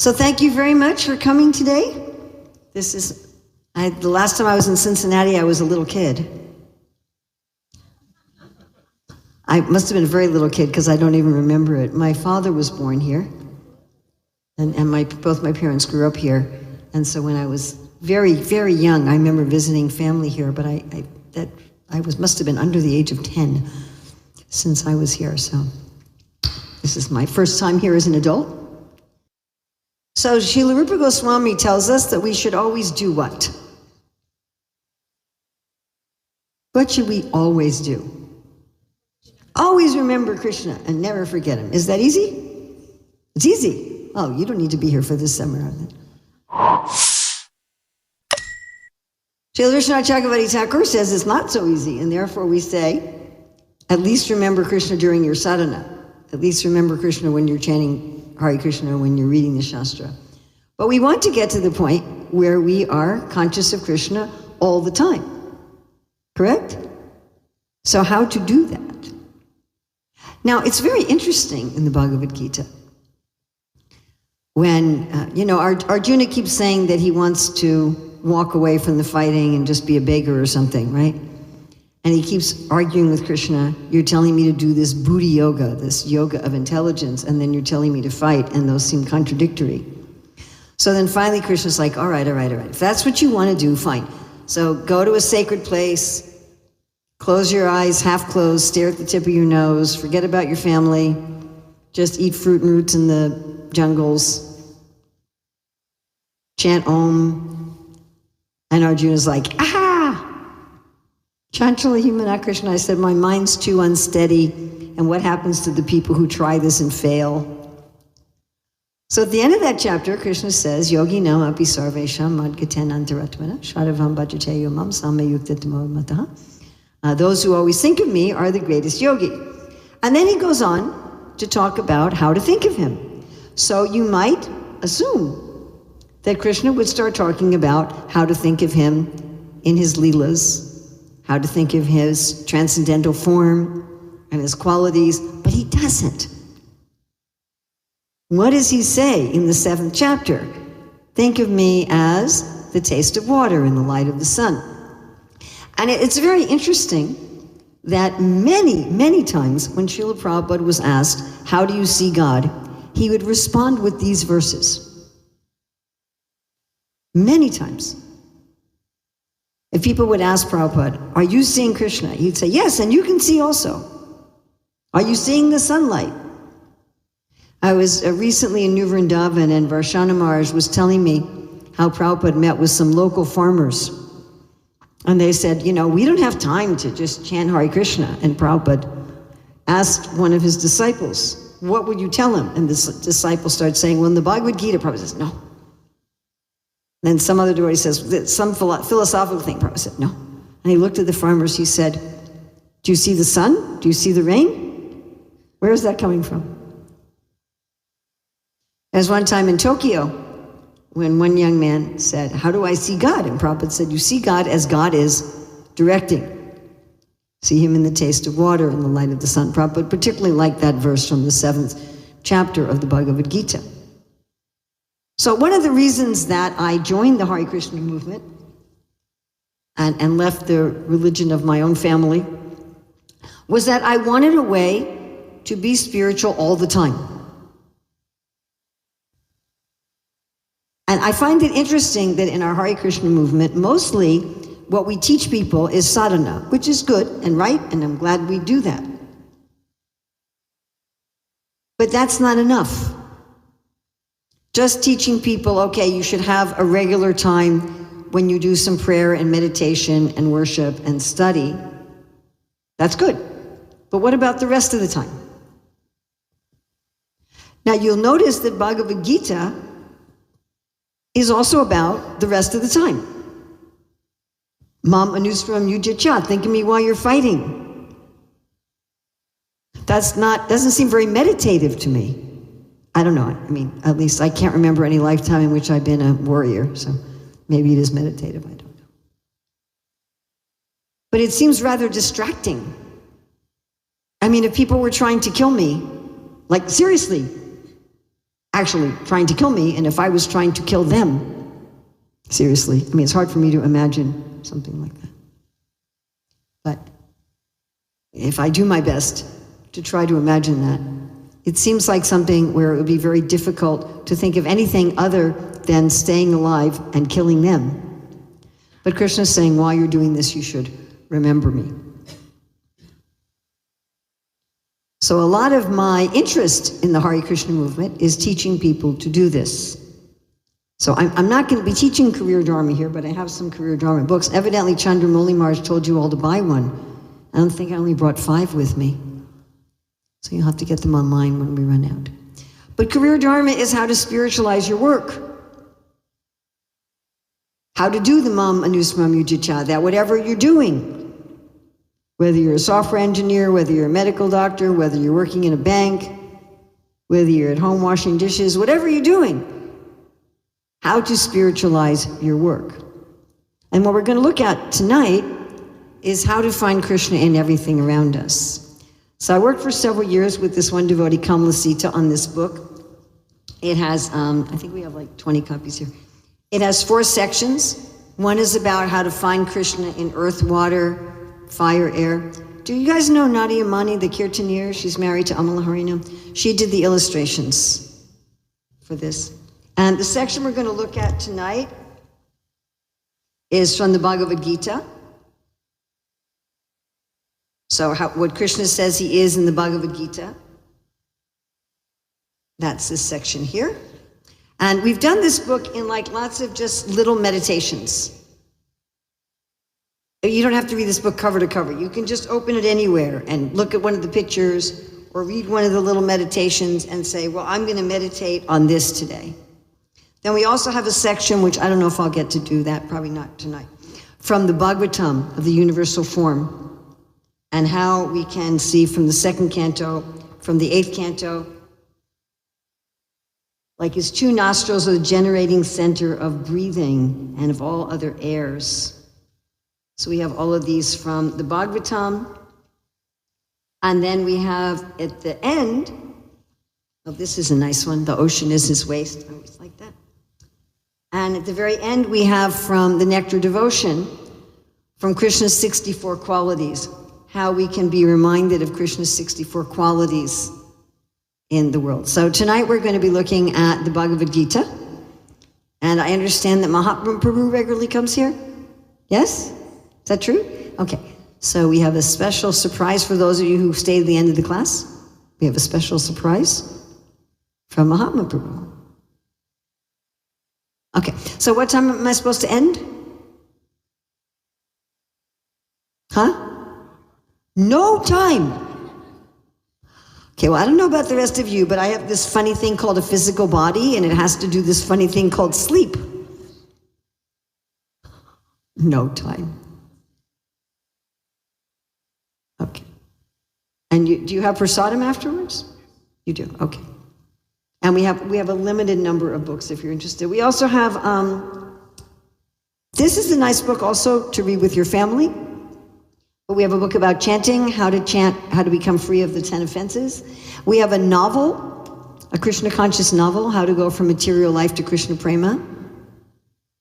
So thank you very much for coming today. The last time I was in Cincinnati, I was a little kid. I must have been a very little kid because I don't even remember it. My father was born here, and both my parents grew up here. And so when I was very, very young, I remember visiting family here, but must have been under the age of 10 since I was here. So this is my first time here as an adult. So Srila Rupa Goswami tells us that we should always do what? What should we always do? Always remember Krishna and never forget him. Is that easy? It's easy. Oh, you don't need to be here for this seminar then. Srila Vishwanath Chakravarti Thakur says it's not so easy, and therefore we say, at least remember Krishna during your sadhana. At least remember Krishna when you're chanting Hare Krishna, when you're reading the Shastra. But we want to get to the point where we are conscious of Krishna all the time. Correct? So how to do that? Now, it's very interesting in the Bhagavad Gita. When, Arjuna keeps saying that he wants to walk away from the fighting and just be a beggar or something, right? And he keeps arguing with Krishna, you're telling me to do this buddhi yoga, this yoga of intelligence, and then you're telling me to fight, and those seem contradictory. So then finally Krishna's like, all right. If that's what you want to do, fine. So go to a sacred place, close your eyes, half closed, stare at the tip of your nose, forget about your family, just eat fruit and roots in the jungles, chant Om. And Arjuna's like, Chanchali Himana Krishna, I said, my mind's too unsteady, and what happens to the people who try this and fail? So at the end of that chapter, Krishna says, Yogi no api sarvesham madgaten antaratmana shadavam bhajate yomam samayuktitamo mataha. Those who always think of me are the greatest yogi. And then he goes on to talk about how to think of him. So you might assume that Krishna would start talking about how to think of him in his leelas, how to think of his transcendental form and his qualities, but he doesn't. What does he say in the 7th chapter? Think of me as the taste of water in the light of the sun. And it's very interesting that many, many times when Srila Prabhupada was asked, how do you see God? He would respond with these verses. Many times. If people would ask Prabhupada, are you seeing Krishna? He'd say, yes, and you can see also. Are you seeing the sunlight? I was recently in New Vrindavan, and Varshana Maharaj was telling me how Prabhupada met with some local farmers. And they said, we don't have time to just chant Hare Krishna. And Prabhupada asked one of his disciples, what would you tell him? And this disciple started saying, well, in the Bhagavad Gita, Prabhupada says, no. Then some other devotee says, some philosophical thing. Prabhupada said, no. And he looked at the farmers, he said, do you see the sun? Do you see the rain? Where is that coming from? There's one time in Tokyo, when one young man said, how do I see God? And Prabhupada said, you see God as God is directing. See him in the taste of water and the light of the sun. Prabhupada particularly liked that verse from the 7th chapter of the Bhagavad Gita. So one of the reasons that I joined the Hare Krishna movement and left the religion of my own family was that I wanted a way to be spiritual all the time. And I find it interesting that in our Hare Krishna movement, mostly what we teach people is sadhana, which is good and right, and I'm glad we do that. But that's not enough. Just teaching people, okay, you should have a regular time when you do some prayer and meditation and worship and study. That's good. But what about the rest of the time? Now you'll notice that Bhagavad Gita is also about the rest of the time. Mam anusram yujachat, think of me while you're fighting. Doesn't seem very meditative to me. I don't know, at least I can't remember any lifetime in which I've been a warrior, so maybe it is meditative, I don't know. But it seems rather distracting. If people were trying to kill me, like seriously, actually trying to kill me, and if I was trying to kill them. Seriously, I mean, it's hard for me to imagine something like that. But if I do my best to try to imagine that, it seems like something where it would be very difficult to think of anything other than staying alive and killing them. But Krishna is saying, while you're doing this, you should remember me. So a lot of my interest in the Hare Krishna movement is teaching people to do this. So I'm not going to be teaching career dharma here, but I have some career dharma books. Evidently, Chandra Moli told you all to buy one. I don't think I only brought 5 with me. So you'll have to get them online when we run out. But career dharma is how to spiritualize your work. How to do the mam anusmam yujicha, that whatever you're doing, whether you're a software engineer, whether you're a medical doctor, whether you're working in a bank, whether you're at home washing dishes, whatever you're doing, how to spiritualize your work. And what we're going to look at tonight is how to find Krishna in everything around us. So I worked for several years with this one devotee, Kamala Sita, on this book. It has, I think we have like 20 copies here. It has 4 sections. One is about how to find Krishna in earth, water, fire, air. Do you guys know Nadia Mani, the Kirtanier? She's married to Amala Harina. She did the illustrations for this. And the section we're going to look at tonight is from the Bhagavad Gita. So what Krishna says he is in the Bhagavad Gita. That's this section here. And we've done this book in like lots of just little meditations. You don't have to read this book cover to cover. You can just open it anywhere and look at one of the pictures or read one of the little meditations and say, well, I'm going to meditate on this today. Then we also have a section, which I don't know if I'll get to do that, probably not tonight, from the Bhagavatam of the universal form and how we can see from the 2nd canto, from the 8th canto, like his 2 nostrils are the generating center of breathing and of all other airs. So we have all of these from the Bhagavatam. And then we have at the end, oh, this is a nice one, the ocean is his waist. I always like that. And at the very end, we have from the Nectar Devotion, from Krishna's 64 qualities, how we can be reminded of Krishna's 64 qualities in the world. So tonight we're going to be looking at the Bhagavad Gita. And I understand that Mahatma Prabhu regularly comes here. Yes? Is that true? Okay. So we have a special surprise for those of you who stayed at the end of the class. We have a special surprise from Mahatma Prabhu. Okay. So what time am I supposed to end? Huh? No time. Okay, well, I don't know about the rest of you, but I have this funny thing called a physical body, and it has to do this funny thing called sleep. No time. Okay. And do you have prasadam afterwards? You do, okay. And we have a limited number of books if you're interested. We also have, this is a nice book also to read with your family. But we have a book about chanting, how to chant, how to become free of the 10 offenses. We have a novel, a Krishna conscious novel, how to go from material life to Krishna prema.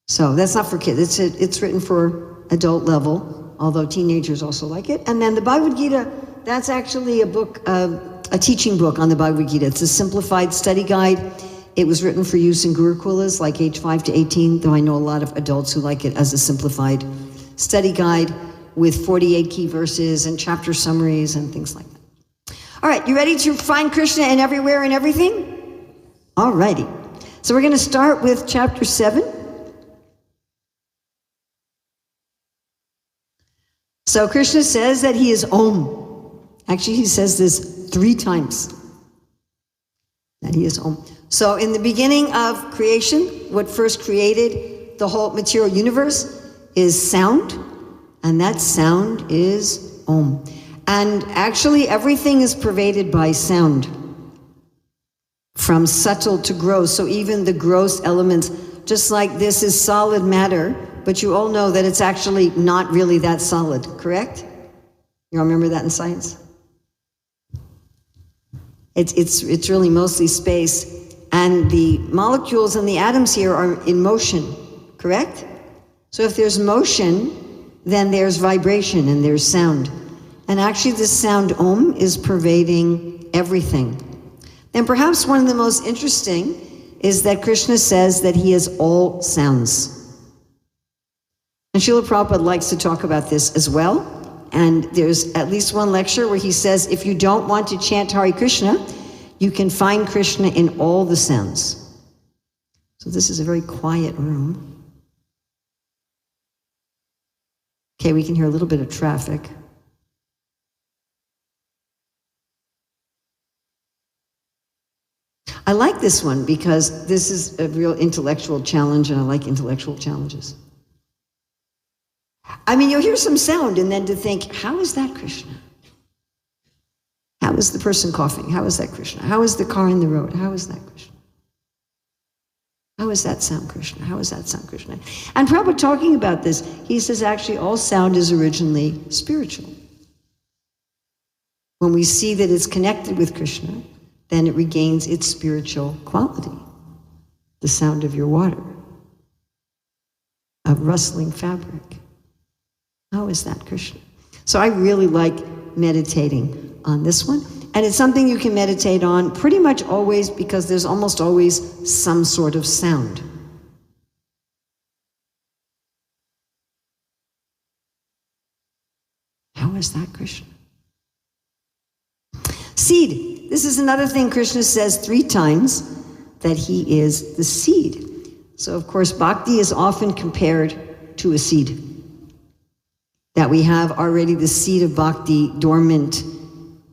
So that's not for kids, it's written for adult level, although teenagers also like it. And then the Bhagavad Gita, that's actually a book, a teaching book on the Bhagavad Gita. It's a simplified study guide. It was written for use in Gurukulas, like age 5 to 18, though I know a lot of adults who like it as a simplified study guide with 48 key verses and chapter summaries and things like that. All right, you ready to find Krishna in everywhere and everything? All righty. So we're going to start with chapter 7. So Krishna says that he is Om. Actually, he says this 3 times, that he is Om. So in the beginning of creation, what first created the whole material universe is sound. And that sound is Om. And actually everything is pervaded by sound, from subtle to gross. So even the gross elements, just like this is solid matter, but you all know that it's actually not really that solid, correct? You all remember that in science? It's really mostly space. And the molecules and the atoms here are in motion, correct? So if there's motion, then there's vibration and there's sound. And actually this sound Om is pervading everything. And perhaps one of the most interesting is that Krishna says that he is all sounds. And Srila Prabhupada likes to talk about this as well. And there's at least one lecture where he says, if you don't want to chant Hare Krishna, you can find Krishna in all the sounds. So this is a very quiet room. Okay, we can hear a little bit of traffic. I like this one because this is a real intellectual challenge, and I like intellectual challenges. I mean, you'll hear some sound and then to think, how is that Krishna? How is the person coughing? How is that Krishna? How is the car in the road? How is that Krishna? How is that sound Krishna? How is that sound Krishna? And Prabhupada talking about this, he says actually all sound is originally spiritual. When we see that it's connected with Krishna, then it regains its spiritual quality. The sound of your water, of rustling fabric. How is that Krishna? So I really like meditating on this one. And it's something you can meditate on pretty much always because there's almost always some sort of sound. How is that Krishna? Seed. This is another thing Krishna says 3 times, that he is the seed. So of course, bhakti is often compared to a seed. That we have already the seed of bhakti dormant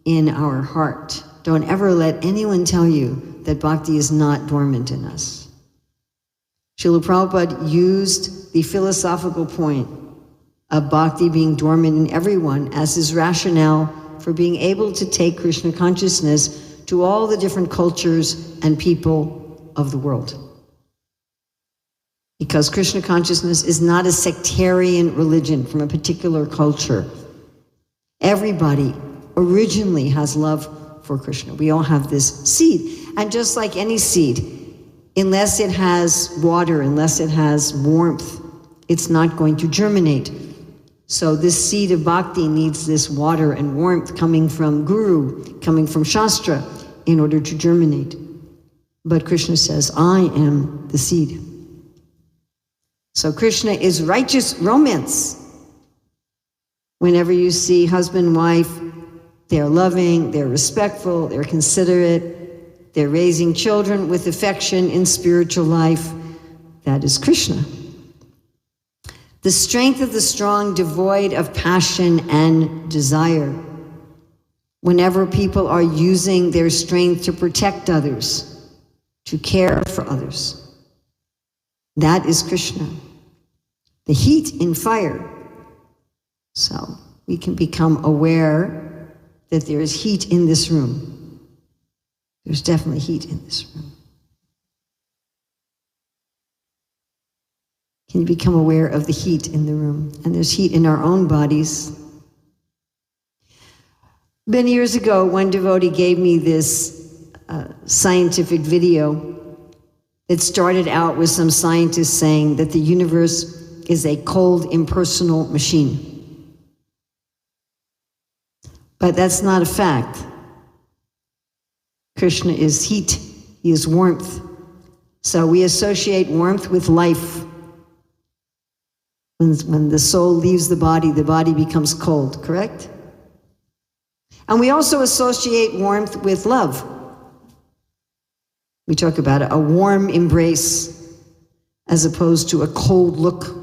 in our heart. Don't ever let anyone tell you that bhakti is not dormant in us. Srila Prabhupada used the philosophical point of bhakti being dormant in everyone as his rationale for being able to take Krishna consciousness to all the different cultures and people of the world. Because Krishna consciousness is not a sectarian religion from a particular culture. Everybody originally has love for Krishna. We all have this seed. And just like any seed, unless it has water, unless it has warmth, it's not going to germinate. So this seed of bhakti needs this water and warmth coming from Guru, coming from Shastra, in order to germinate. But Krishna says, I am the seed. So Krishna is righteous romance. Whenever you see husband and wife, they're loving, they're respectful, they're considerate, they're raising children with affection in spiritual life. That is Krishna. The strength of the strong, devoid of passion and desire. Whenever people are using their strength to protect others, to care for others, that is Krishna. The heat in fire. So we can become aware that there is heat in this room. There's definitely heat in this room. Can you become aware of the heat in the room? And there's heat in our own bodies. Many years ago, one devotee gave me this scientific video. It started out with some scientists saying that the universe is a cold, impersonal machine. But that's not a fact. Krishna is heat, he is warmth. So we associate warmth with life. When the soul leaves the body becomes cold, correct? And we also associate warmth with love. We talk about it, a warm embrace as opposed to a cold look.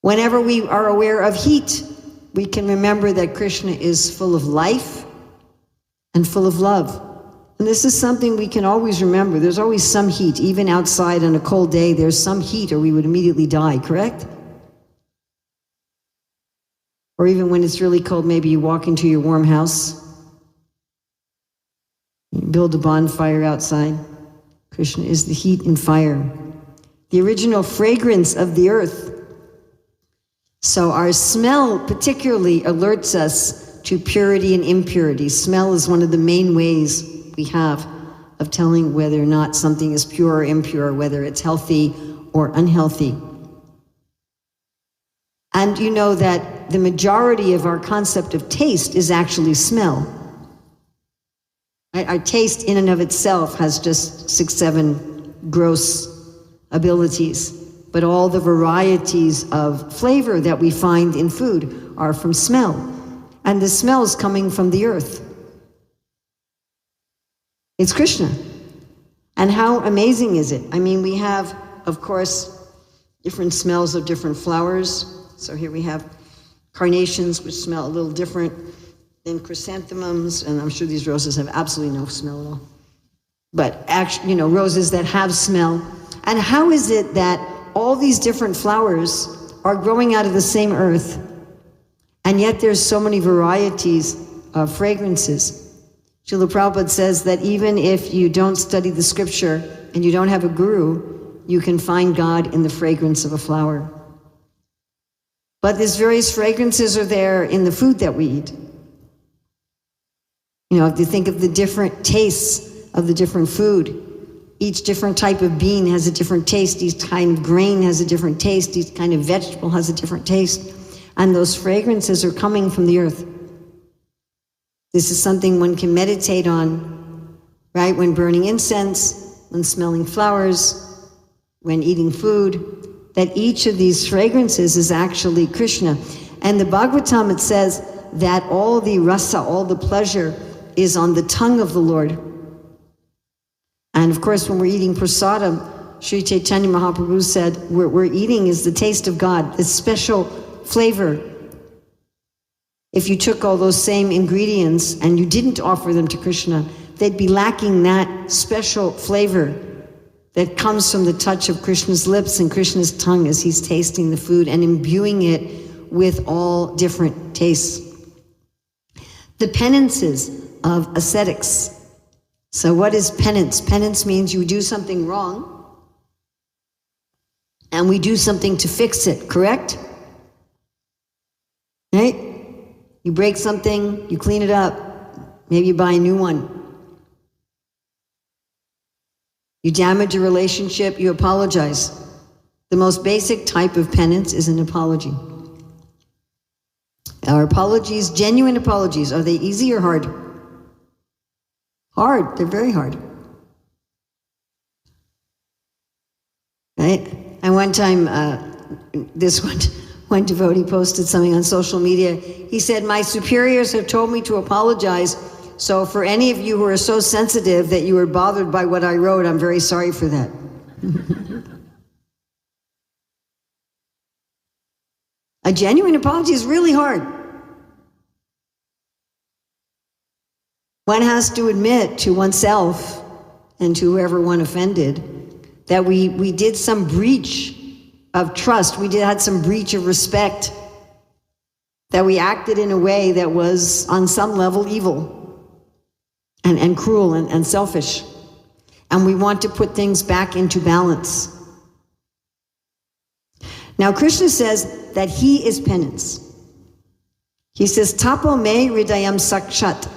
Whenever we are aware of heat, we can remember that Krishna is full of life and full of love. And this is something we can always remember. There's always some heat. Even outside on a cold day, there's some heat or we would immediately die, correct? Or even when it's really cold, maybe you walk into your warm house, you build a bonfire outside. Krishna is the heat and fire, the original fragrance of the earth. So our smell particularly alerts us to purity and impurity. Smell is one of the main ways we have of telling whether or not something is pure or impure, whether it's healthy or unhealthy. And you know that the majority of our concept of taste is actually smell. Our taste in and of itself has just 6, 7 gross abilities, but all the varieties of flavor that we find in food are from smell. And the smell is coming from the earth. It's Krishna. And how amazing is it? I mean, we have, of course, different smells of different flowers. So here we have carnations, which smell a little different than chrysanthemums, and I'm sure these roses have absolutely no smell at all. But actually, you know, roses that have smell. And how is it that all these different flowers are growing out of the same earth, and yet there's so many varieties of fragrances? Srila Prabhupada says that even if you don't study the scripture and you don't have a guru, you can find God in the fragrance of a flower. But these various fragrances are there in the food that we eat. You know, if you think of the different tastes of the different food, each different type of bean has a different taste, each kind of grain has a different taste, each kind of vegetable has a different taste, and those fragrances are coming from the earth. This is something one can meditate on, right? When burning incense, when smelling flowers, when eating food, that each of these fragrances is actually Krishna. And the Bhagavatam, it says that all the rasa, all the pleasure, is on the tongue of the Lord. And of course, when we're eating prasadam, Sri Chaitanya Mahaprabhu said, what we're eating is the taste of God, this special flavor. If you took all those same ingredients and you didn't offer them to Krishna, they'd be lacking that special flavor that comes from the touch of Krishna's lips and Krishna's tongue as he's tasting the food and imbuing it with all different tastes. The penances of ascetics. So what is penance? Penance means you do something wrong and we do something to fix it, correct? Right? You break something, you clean it up, maybe you buy a new one. You damage a relationship, you apologize. The most basic type of penance is an apology. Our apologies, genuine apologies, are they easy or hard? Hard, they're very hard. Right? And one time, one devotee posted something on social media. He said, my superiors have told me to apologize, so for any of you who are so sensitive that you were bothered by what I wrote, I'm very sorry for that. A genuine apology is really hard. One has to admit to oneself and to whoever one offended that we did some breach of trust, had some breach of respect, that we acted in a way that was on some level evil and cruel and selfish. And we want to put things back into balance. Now Krishna says that he is penance. He says, tapo me hridayam sakshat.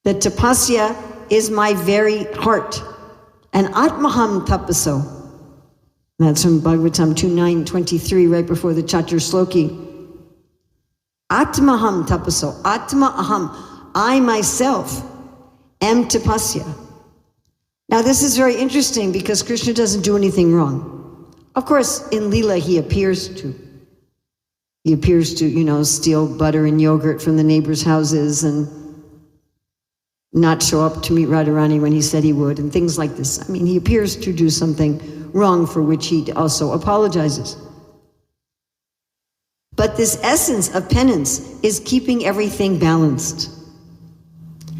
That tapasya is my very heart. And atmaham tapaso. That's from Bhagavatam 2.9.23, right before the Chatur Sloki. Atmaham tapaso. Atma aham. I myself am tapasya. Now this is very interesting because Krishna doesn't do anything wrong. Of course, in Leela he appears to. He appears to, steal butter and yogurt from the neighbors' houses and not show up to meet Radharani when he said he would, and things like this. I mean, he appears to do something wrong for which he also apologizes. But this essence of penance is keeping everything balanced.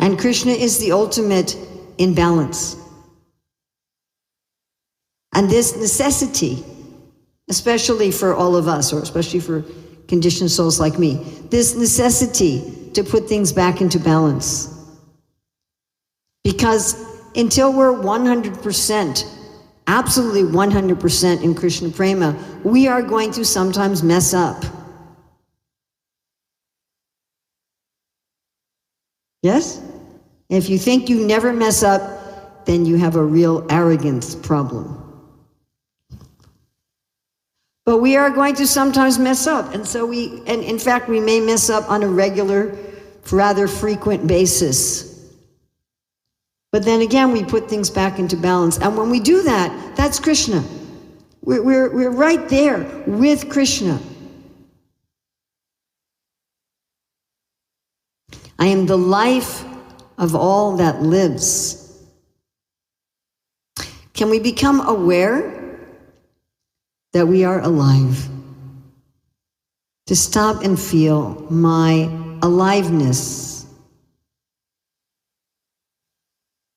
And Krishna is the ultimate in balance. And this necessity, especially for all of us, or especially for conditioned souls like me, this necessity to put things back into balance. Because until we're 100%, absolutely 100% in Krishna Prema, we are going to sometimes mess up. Yes? If you think you never mess up, then you have a real arrogance problem. But we are going to sometimes mess up, and in fact, we may mess up on a regular, rather frequent basis. But then again, we put things back into balance, and when we do that, that's Krishna. We're right there with Krishna. I am the life of all that lives. Can we become aware that we are alive? To stop and feel my aliveness,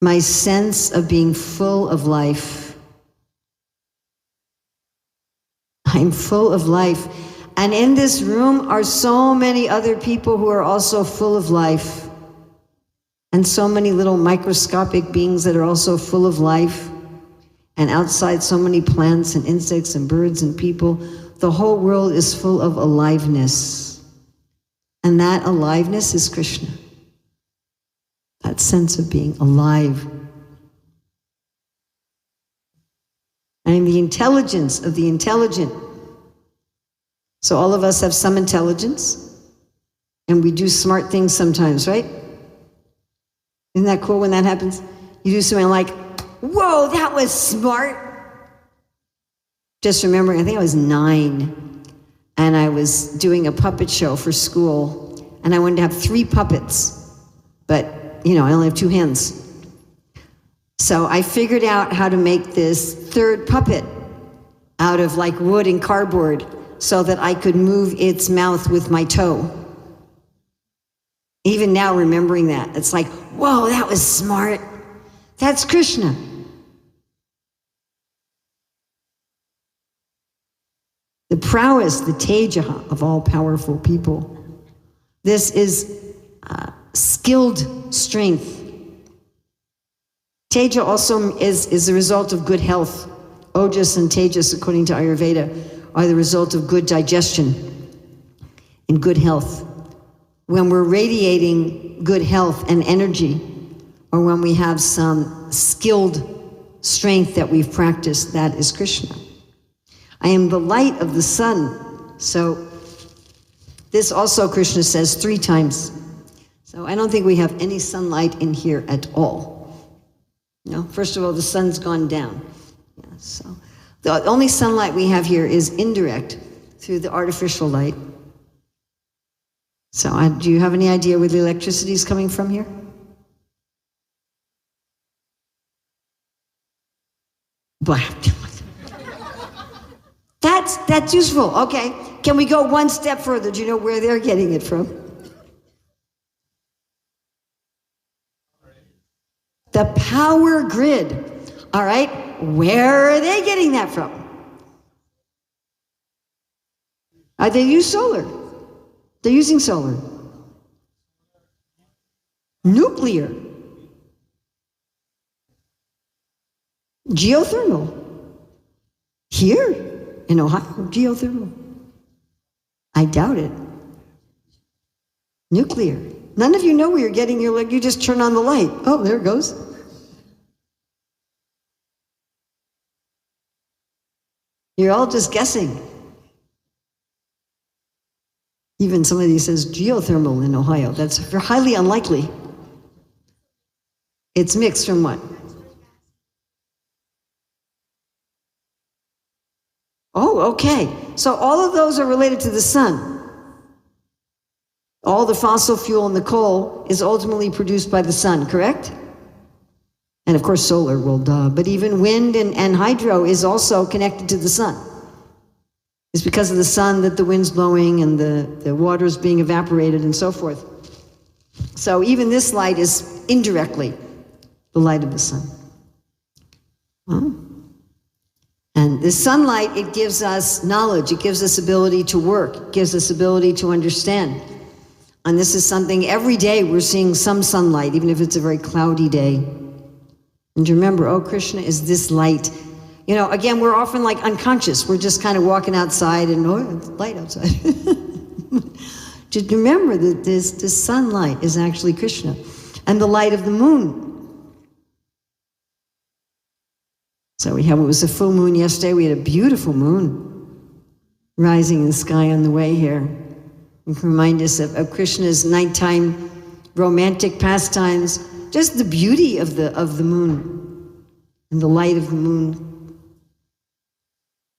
my sense of being full of life. I'm full of life. And in this room are so many other people who are also full of life. And so many little microscopic beings that are also full of life. And outside, so many plants and insects and birds and people. The whole world is full of aliveness. And that aliveness is Krishna. That sense of being alive. I am the intelligence of the intelligent. So all of us have some intelligence, and we do smart things sometimes, right? Isn't that cool when that happens? You do something like, whoa, that was smart. Just remembering, I think I was 9, and I was doing a puppet show for school, and I wanted to have 3 puppets, but, I only have 2 hands. So I figured out how to make this 3rd puppet out of wood and cardboard, so that I could move its mouth with my toe. Even now, remembering that, it's like, whoa, that was smart. That's Krishna. The prowess, the teja of all powerful people. This is skilled strength. Teja also is the result of good health. Ojas and tejas, according to Ayurveda, are the result of good digestion and good health. When we're radiating good health and energy, or when we have some skilled strength that we've practiced, that is Krishna. I am the light of the sun. So this also Krishna says 3 times. So I don't think we have any sunlight in here at all. First of all, the sun's gone down. Yeah, so the only sunlight we have here is indirect through the artificial light. So do you have any idea where the electricity is coming from here? That's useful. Okay. Can we go one step further? Do you know where they're getting it from? The power grid. All right. Where are they getting that from? They use solar. They're using solar. Nuclear. Geothermal. Here in Ohio, geothermal. I doubt it. Nuclear. None of you know where you're getting your, you just turn on the light. Oh, there it goes. You're all just guessing. Even somebody says geothermal in Ohio. That's highly unlikely. It's mixed from what? Oh, okay. So all of those are related to the sun. All the fossil fuel and the coal is ultimately produced by the sun, correct? And of course solar, well, duh. But even wind and hydro is also connected to the sun. It's because of the sun that the wind's blowing and the water's being evaporated and so forth. So even this light is indirectly the light of the sun. And the sunlight, it gives us knowledge, it gives us ability to work, it gives us ability to understand. And this is something every day we're seeing some sunlight, even if it's a very cloudy day. And remember, oh, Krishna is this light. You know, again, we're often like unconscious. We're just kind of walking outside and, oh, it's light outside. Just remember that this sunlight is actually Krishna. and the light of the moon. So it was a full moon yesterday. We had a beautiful moon rising in the sky on the way here. It can remind us of Krishna's nighttime romantic pastimes, just the beauty of the moon and the light of the moon,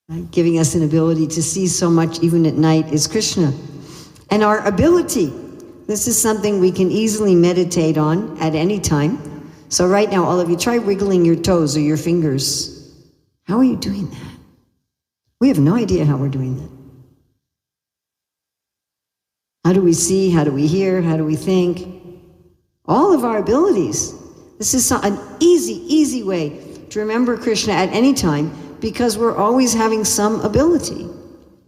right? Giving us an ability to see so much even at night is Krishna. And our ability, this is something we can easily meditate on at any time. So right now, all of you, try wiggling your toes or your fingers. How are you doing that? We have no idea how we're doing that. How do we see? How do we hear? How do we think? All of our abilities. This is an easy way to remember Krishna at any time, because we're always having some ability.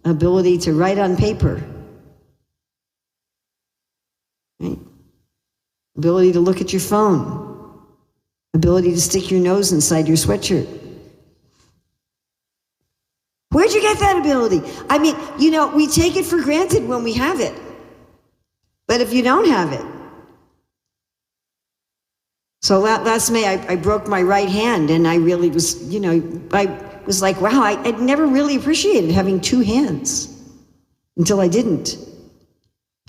Ability to write on paper. Right? Ability to look at your phone. Ability to stick your nose inside your sweatshirt. Where'd you get that ability? I mean, we take it for granted when we have it. But if you don't have it. So last May, I broke my right hand, and I really was, I was like, wow, I'd never really appreciated having two hands until I didn't.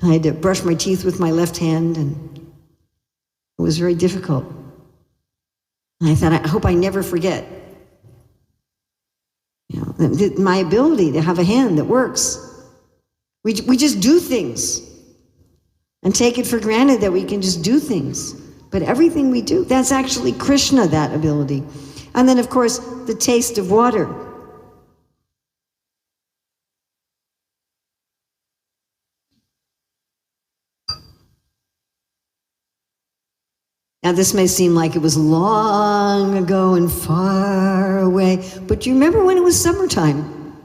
I had to brush my teeth with my left hand, and it was very difficult. And I thought, I hope I never forget. My ability to have a hand that works. We just do things and take it for granted that we can just do things. But everything we do, that's actually Krishna, that ability. And then, of course, the taste of water. Now, this may seem like it was long ago and far away, but do you remember when it was summertime?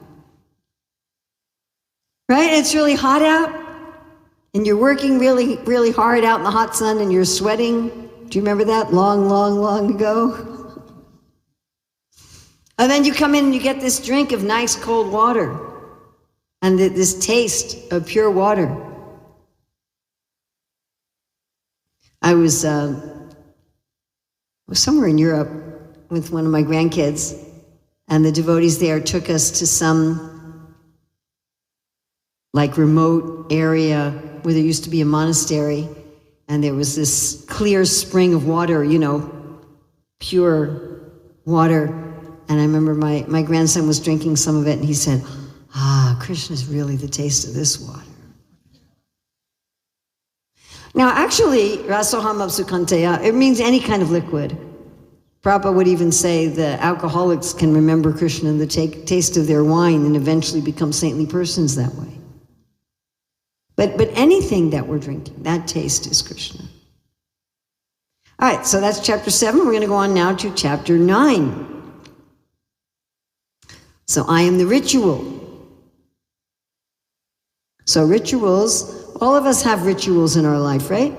Right? It's really hot out, and you're working really, really hard out in the hot sun, and you're sweating. Do you remember that? Long ago? And then you come in and you get this drink of nice cold water, and this taste of pure water. I was somewhere in Europe with one of my grandkids, and the devotees there took us to some remote area where there used to be a monastery, and there was this clear spring of water, pure water. And I remember my grandson was drinking some of it, and he said, Krishna's really the taste of this water. Now, actually, rasoham apsukanteya, it means any kind of liquid. Prabhupada would even say the alcoholics can remember Krishna and the taste of their wine and eventually become saintly persons that way. But anything that we're drinking, that taste is Krishna. All right, so that's chapter 7. We're going to go on now to chapter 9. So I am the ritual. So rituals, all of us have rituals in our life, right?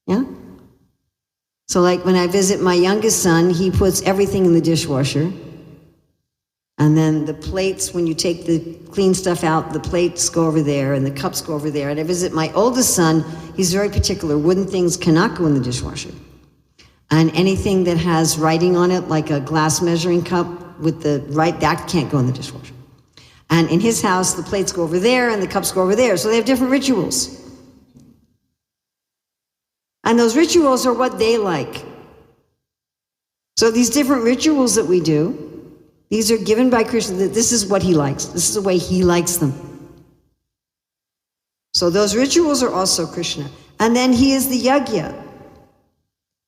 Yeah? So when I visit my youngest son, he puts everything in the dishwasher. And then the plates, when you take the clean stuff out, the plates go over there and the cups go over there. And I visit my oldest son, he's very particular. Wooden things cannot go in the dishwasher. And anything that has writing on it, like a glass measuring cup with that can't go in the dishwasher. And in his house, the plates go over there and the cups go over there. So they have different rituals. And those rituals are what they like. So these different rituals that we do, these are given by Krishna, that this is what he likes. This is the way he likes them. So those rituals are also Krishna. And then he is the yajna.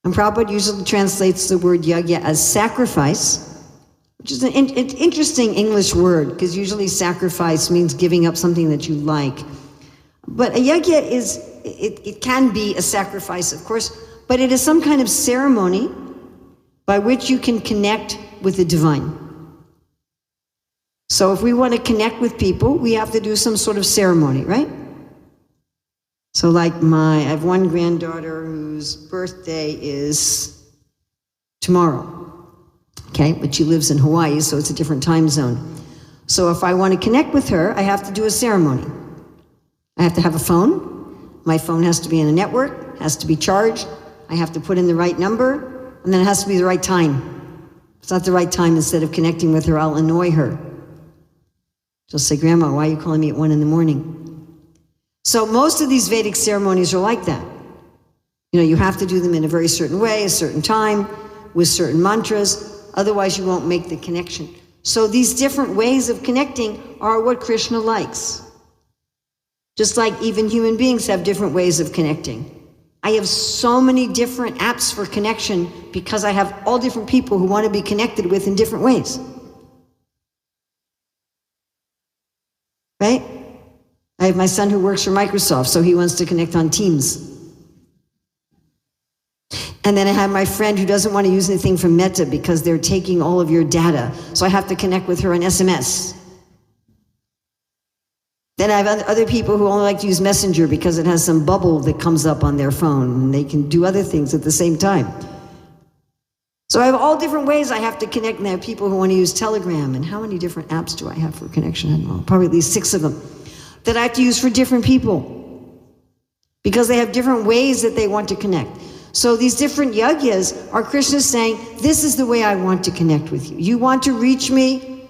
And Prabhupada usually translates the word yajna as sacrifice, which is an interesting English word, because usually sacrifice means giving up something that you like. But a yajna it can be a sacrifice, of course, but it is some kind of ceremony by which you can connect with the divine. So if we want to connect with people, we have to do some sort of ceremony, right? So I have one granddaughter whose birthday is tomorrow, okay? But she lives in Hawaii, so it's a different time zone. So if I want to connect with her, I have to do a ceremony. I have to have a phone. My phone has to be in a network. has to be charged. I have to put in the right number, and then it has to be the right time. If it's not the right time, instead of connecting with her, I'll annoy her. She'll say, Grandma, why are you calling me at 1 a.m? So most of these Vedic ceremonies are like that. You know, you have to do them in a very certain way, a certain time, with certain mantras, otherwise you won't make the connection. So these different ways of connecting are what Krishna likes. Just like even human beings have different ways of connecting. I have so many different apps for connection because I have all different people who want to be connected with in different ways. Right? I have my son who works for Microsoft, so he wants to connect on Teams. And then I have my friend who doesn't want to use anything from Meta because they're taking all of your data, so I have to connect with her on SMS. Then I have other people who only like to use Messenger because it has some bubble that comes up on their phone, and they can do other things at the same time. So I have all different ways I have to connect, and I have people who want to use Telegram. And how many different apps do I have for connection? I don't know, probably at least 6 of them that I have to use for different people because they have different ways that they want to connect. So these different yagyas are Krishna saying, this is the way I want to connect with you. You want to reach me?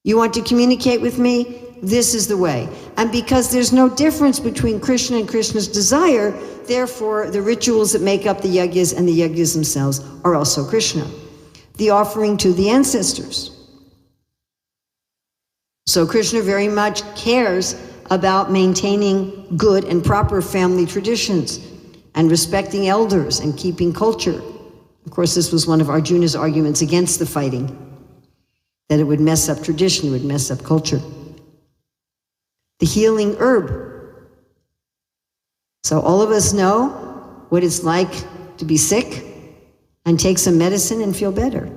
You want to communicate with me? This is the way. And because there's no difference between Krishna and Krishna's desire, therefore the rituals that make up the yagyas and the yagyas themselves are also Krishna. The offering to the ancestors. So Krishna very much cares about maintaining good and proper family traditions and respecting elders and keeping culture. Of course, this was one of Arjuna's arguments against the fighting, that it would mess up tradition, it would mess up culture. The healing herb. So all of us know what it's like to be sick and take some medicine and feel better.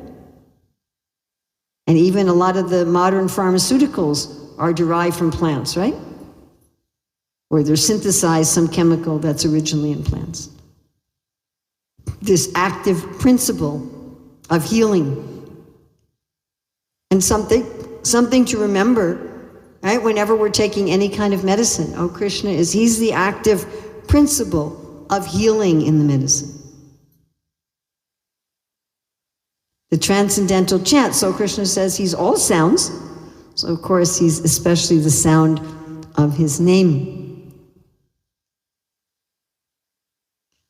And even a lot of the modern pharmaceuticals are derived from plants, right? Or they're synthesized some chemical that's originally in plants. This active principle of healing. And something to remember, right? Whenever we're taking any kind of medicine, oh, Krishna he's the active principle of healing in the medicine. The transcendental chant, so Krishna says he's all sounds, so of course he's especially the sound of his name.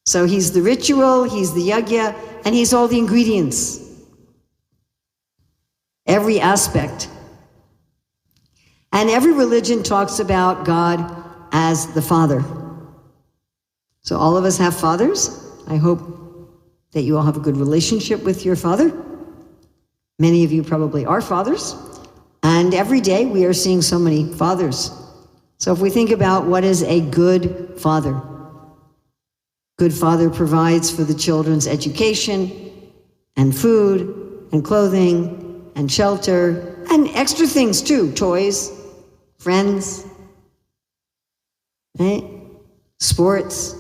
So he's the ritual, he's the yajna, and he's all the ingredients. Every aspect. And every religion talks about God as the Father. So all of us have fathers. I hope that you all have a good relationship with your father. Many of you probably are fathers. And every day we are seeing so many fathers. So if we think about what is a good father provides for the children's education and food and clothing and shelter and extra things too, toys, friends, right? Sports.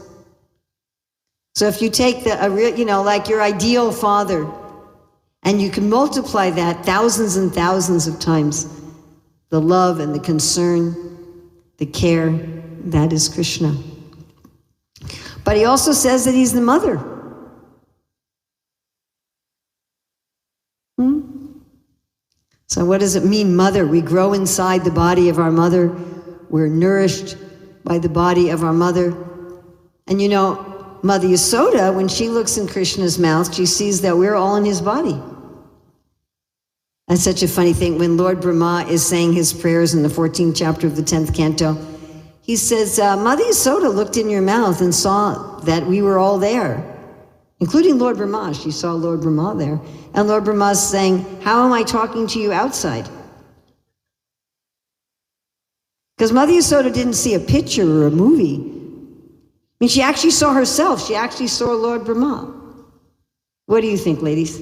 So if you take like your ideal father, and you can multiply that thousands and thousands of times, the love and the concern, the care, that is Krishna. But he also says that he's the mother. So what does it mean, mother? We grow inside the body of our mother. We're nourished by the body of our mother. And you know, Mother Yasoda, when she looks in Krishna's mouth, she sees that we're all in his body. That's such a funny thing. When Lord Brahma is saying his prayers in the 14th chapter of the 10th canto, he says, Mother Yasoda looked in your mouth and saw that we were all there, including Lord Brahma. She saw Lord Brahma there. And Lord Brahma is saying, how am I talking to you outside? Because Mother Yasoda didn't see a picture or a movie. I mean, she actually saw herself. She actually saw Lord Brahma. What do you think, ladies?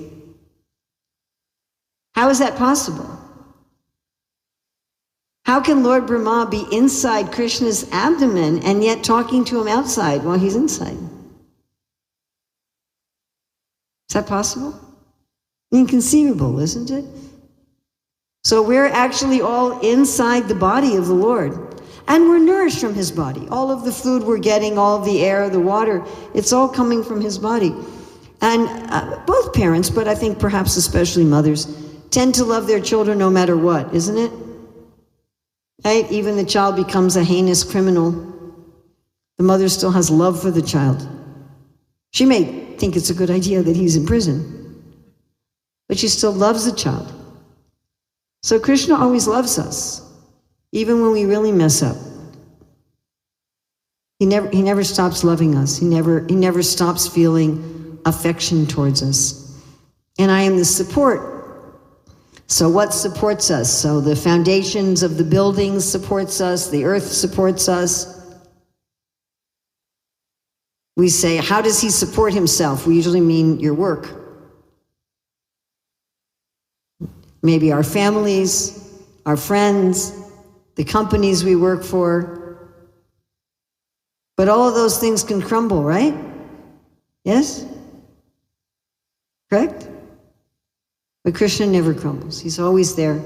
How is that possible? How can Lord Brahma be inside Krishna's abdomen and yet talking to him outside while he's inside? Is that possible? Inconceivable, isn't it? So we're actually all inside the body of the Lord. And we're nourished from his body. All of the food we're getting, all of the air, the water, it's all coming from his body. And both parents, but I think perhaps especially mothers, tend to love their children no matter what, isn't it? Right? Even the child becomes a heinous criminal, the mother still has love for the child. She may think it's a good idea that he's in prison, but she still loves the child. So Krishna always loves us, even when we really mess up. He never stops loving us. He never stops feeling affection towards us. And I am the support. So what supports us? So the foundations of the buildings supports us, the earth supports us. We say, how does he support himself? We usually mean your work. Maybe our families, our friends, the companies we work for. But all of those things can crumble, right? Yes? Correct? But Krishna never crumbles. He's always there.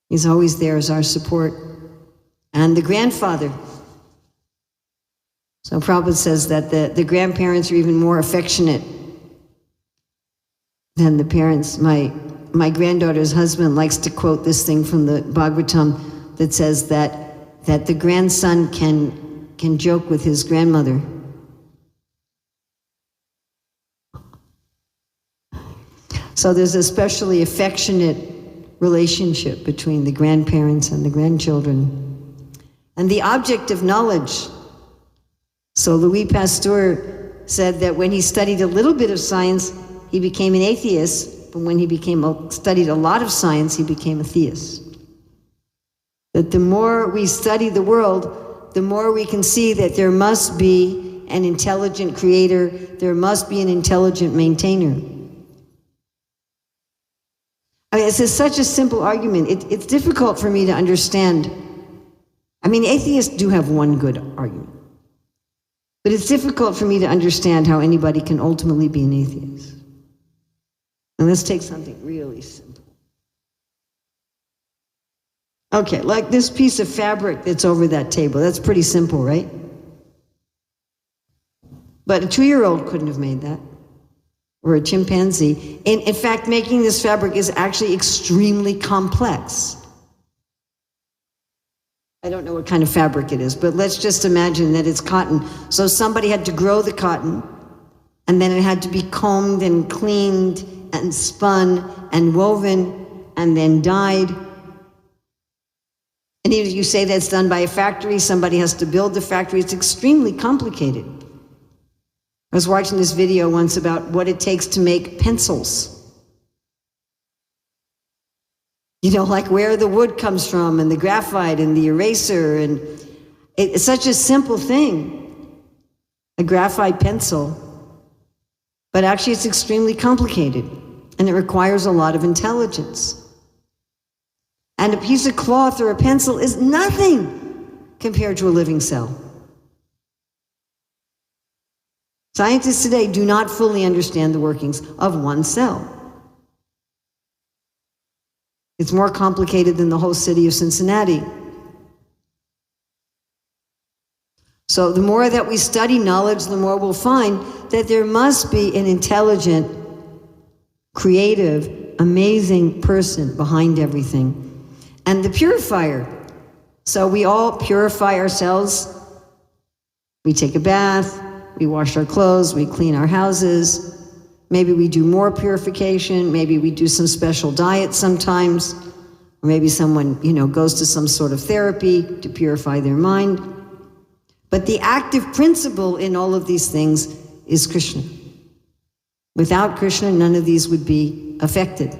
He's always there as our support. And the grandfather. So Prabhupada says that the grandparents are even more affectionate than the parents. My granddaughter's husband likes to quote this thing from the Bhagavatam that says that the grandson can joke with his grandmother. So there's a especially affectionate relationship between the grandparents and the grandchildren. And the object of knowledge. So Louis Pasteur said that when he studied a little bit of science, he became an atheist, but when he studied a lot of science, he became a theist. That the more we study the world, the more we can see that there must be an intelligent creator, there must be an intelligent maintainer. I mean, it's such a simple argument. It's difficult for me to understand. I mean, atheists do have one good argument. But it's difficult for me to understand how anybody can ultimately be an atheist. And let's take something really simple. Okay, like this piece of fabric that's over that table. That's pretty simple, right? But a 2-year-old couldn't have made that. Or a chimpanzee. In fact, making this fabric is actually extremely complex. I don't know what kind of fabric it is, but let's just imagine that it's cotton. So somebody had to grow the cotton, and then it had to be combed and cleaned and spun and woven and then dyed. And even if you say that's done by a factory, somebody has to build the factory. It's extremely complicated. I was watching this video once about what it takes to make pencils. You know, like where the wood comes from and the graphite and the eraser, and it's such a simple thing, a graphite pencil, but actually it's extremely complicated and it requires a lot of intelligence. And a piece of cloth or a pencil is nothing compared to a living cell. Scientists today do not fully understand the workings of one cell. It's more complicated than the whole city of Cincinnati. So the more that we study knowledge, the more we'll find that there must be an intelligent, creative, amazing person behind everything. And the purifier. So we all purify ourselves. We take a bath, we wash our clothes, we clean our houses. Maybe we do more purification, maybe we do some special diet sometimes, or maybe someone, goes to some sort of therapy to purify their mind. But the active principle in all of these things is Krishna. Without Krishna, none of these would be affected.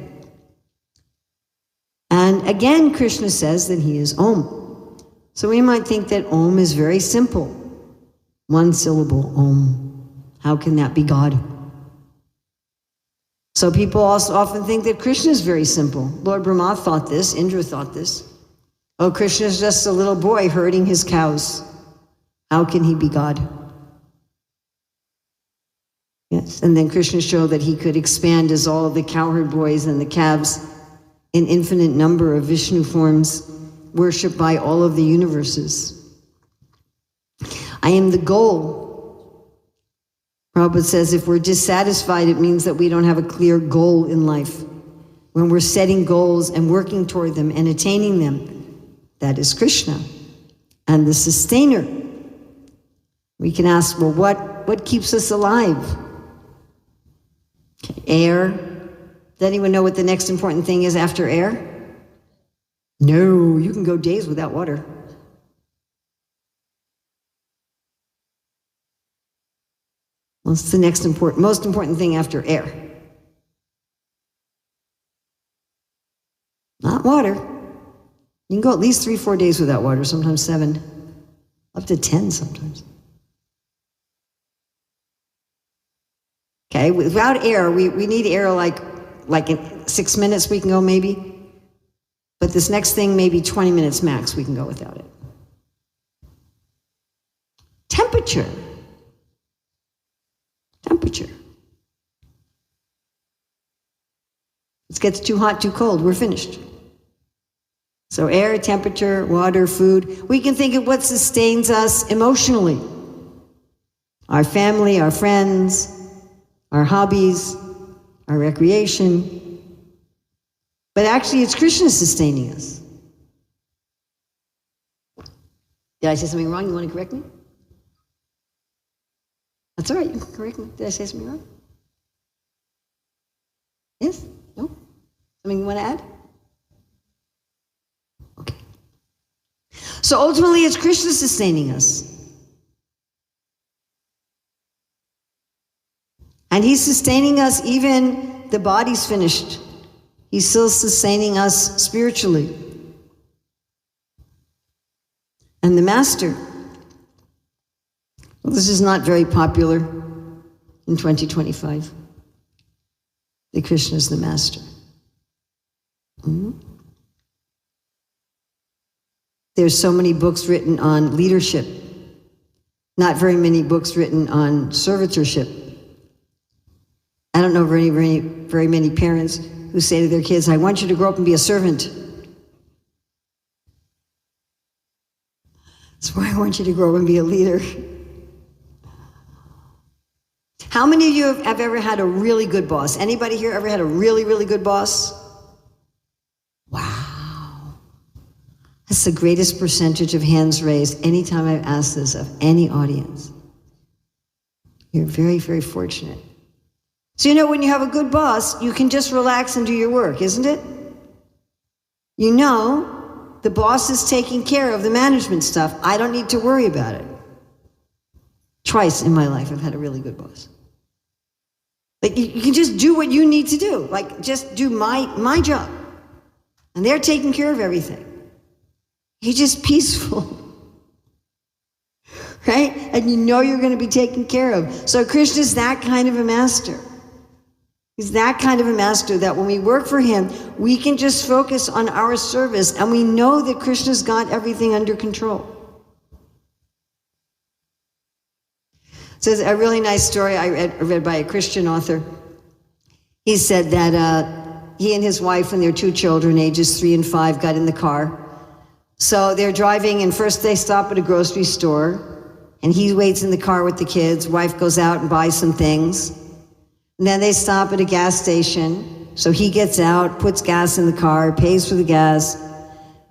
And again, Krishna says that he is Om. So we might think that Om is very simple. One syllable, Om. How can that be God? So people also often think that Krishna is very simple. Lord Brahma thought this, Indra thought this. Oh, Krishna is just a little boy herding his cows. How can he be God? Yes, and then Krishna showed that he could expand as all of the cowherd boys and the calves in infinite number of Vishnu forms worshipped by all of the universes. I am the goal. Prabhupada says if we're dissatisfied, it means that we don't have a clear goal in life. When we're setting goals and working toward them and attaining them, that is Krishna and the sustainer. We can ask, well, what keeps us alive? Okay, air. Does anyone know what the next important thing is after air? No, you can go days without water. What's the next most important thing after air? Not water. You can go at least 3-4 days without water, sometimes 7, up to 10 sometimes. Okay, without air, we need air like in 6 minutes we can go maybe. But this next thing, maybe 20 minutes max, we can go without it. Temperature. It gets too hot, too cold, we're finished. So air, temperature, water, food. We can think of what sustains us emotionally. Our family, our friends, our hobbies, our recreation. But actually, it's Krishna sustaining us. Did I say something wrong? You want to correct me? That's all right, you can correct me. Did I say something wrong? Yes? No? Something you want to add? Okay. So ultimately, it's Krishna sustaining us. And he's sustaining us even the body's finished. He's still sustaining us spiritually. And the master. Well, this is not very popular in 2025. That Krishna is the master. There's so many books written on leadership. Not very many books written on servitorship. I don't know very many parents who say to their kids, I want you to grow up and be a servant. That's why I want you to grow up and be a leader. How many of you have ever had a really good boss? Anybody here ever had a really, really good boss? Wow. That's the greatest percentage of hands raised anytime I've asked this of any audience. You're very, very fortunate. So when you have a good boss, you can just relax and do your work, isn't it? The boss is taking care of the management stuff. I don't need to worry about it. Twice in my life I've had a really good boss. Like you can just do what you need to do. Like just do my job. And they're taking care of everything. You're just peaceful. Right? And you're going to be taken care of. So Krishna's that kind of a master. He's that kind of a master that when we work for him, we can just focus on our service and we know that Krishna's got everything under control. So there's a really nice story I read by a Christian author. He said that he and his wife and their 2 children, ages 3 and 5, got in the car. So they're driving, and first they stop at a grocery store, and he waits in the car with the kids. Wife goes out and buys some things. And then they stop at a gas station. So he gets out, puts gas in the car, pays for the gas.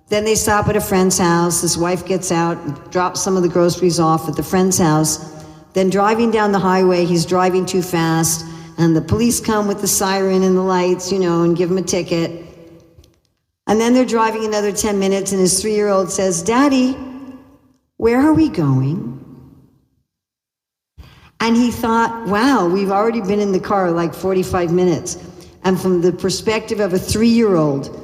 Then they stop at a friend's house. His wife gets out and drops some of the groceries off at the friend's house. Then driving down the highway, he's driving too fast, and the police come with the siren and the lights, and give him a ticket. And then they're driving another 10 minutes, and his 3-year-old says, Daddy, where are we going? And he thought, wow, we've already been in the car like 45 minutes. And from the perspective of a 3-year-old,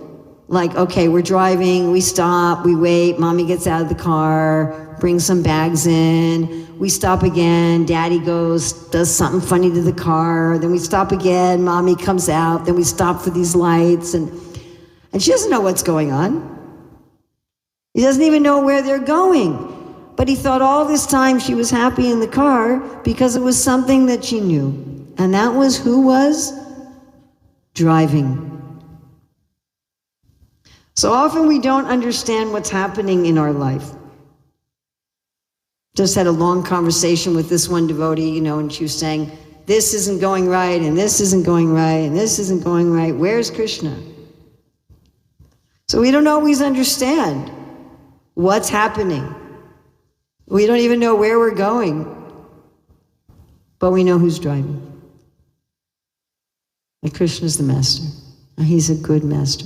like, okay, we're driving, we stop, we wait, mommy gets out of the car, brings some bags in, we stop again, daddy goes, does something funny to the car, then we stop again, mommy comes out, then we stop for these lights, and she doesn't know what's going on. He doesn't even know where they're going. But he thought all this time she was happy in the car because it was something that she knew. And that was who was driving. So often we don't understand what's happening in our life. Just had a long conversation with this one devotee, and she was saying, this isn't going right, and this isn't going right, and this isn't going right. Where's Krishna? So we don't always understand what's happening. We don't even know where we're going, but we know who's driving. And Krishna's the master. He's a good master.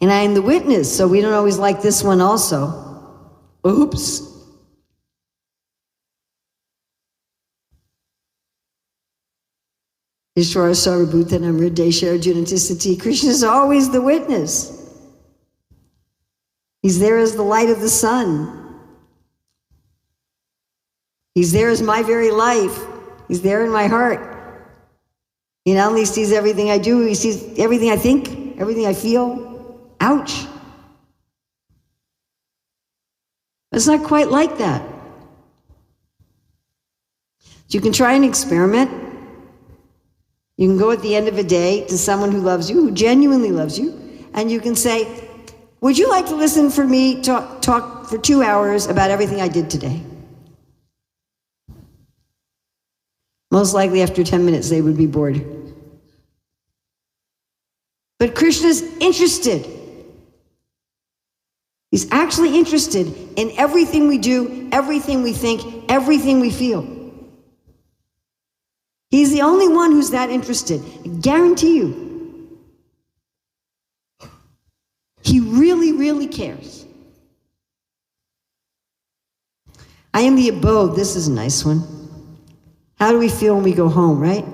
And I am the witness, so we don't always like this one also. Oops. Ishvara Sarvabhutanam Hridesha Arjuna Tisati. Krishna is always the witness. He's there as the light of the sun. He's there as my very life. He's there in my heart. He not only sees everything I do, he sees everything I think, everything I feel. Ouch. It's not quite like that. You can try an experiment. You can go at the end of a day to someone who loves you, who genuinely loves you, and you can say, would you like to listen for me talk for 2 hours about everything I did today? Most likely after 10 minutes they would be bored. But Krishna's interested. He's actually interested in everything we do, everything we think, everything we feel. He's the only one who's that interested. I guarantee you. He really, really cares. I am the abode. This is a nice one. How do we feel when we go home, right?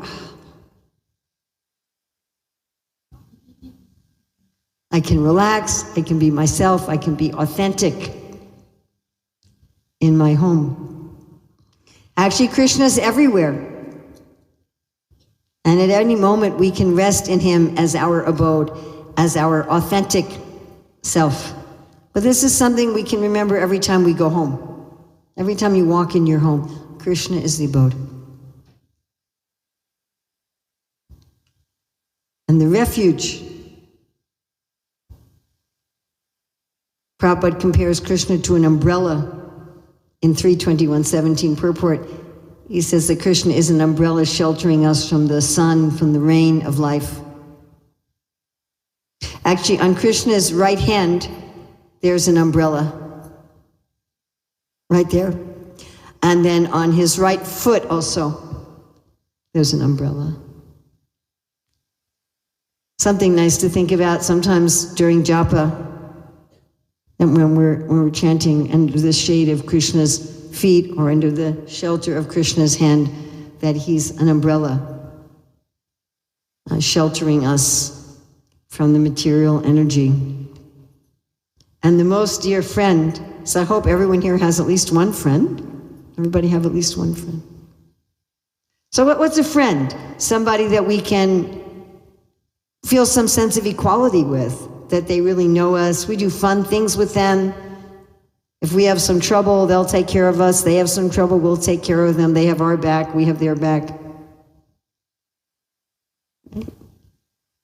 I can relax, I can be myself, I can be authentic in my home. Actually, Krishna's everywhere. And at any moment, we can rest in him as our abode, as our authentic self. But this is something we can remember every time we go home. Every time you walk in your home, Krishna is the abode. And the refuge. Prabhupada compares Krishna to an umbrella in 321:17 purport. He says that Krishna is an umbrella sheltering us from the sun, from the rain of life. Actually, on Krishna's right hand, there's an umbrella. Right there. And then on his right foot also, there's an umbrella. Something nice to think about sometimes during japa, and when we're chanting under the shade of Krishna's feet or under the shelter of Krishna's hand, that he's an umbrella, sheltering us from the material energy. And the most dear friend, so I hope everyone here has at least one friend. Everybody have at least one friend. So what's a friend? Somebody that we can feel some sense of equality with, that they really know us. We do fun things with them. If we have some trouble, they'll take care of us. They have some trouble, we'll take care of them. They have our back, we have their back.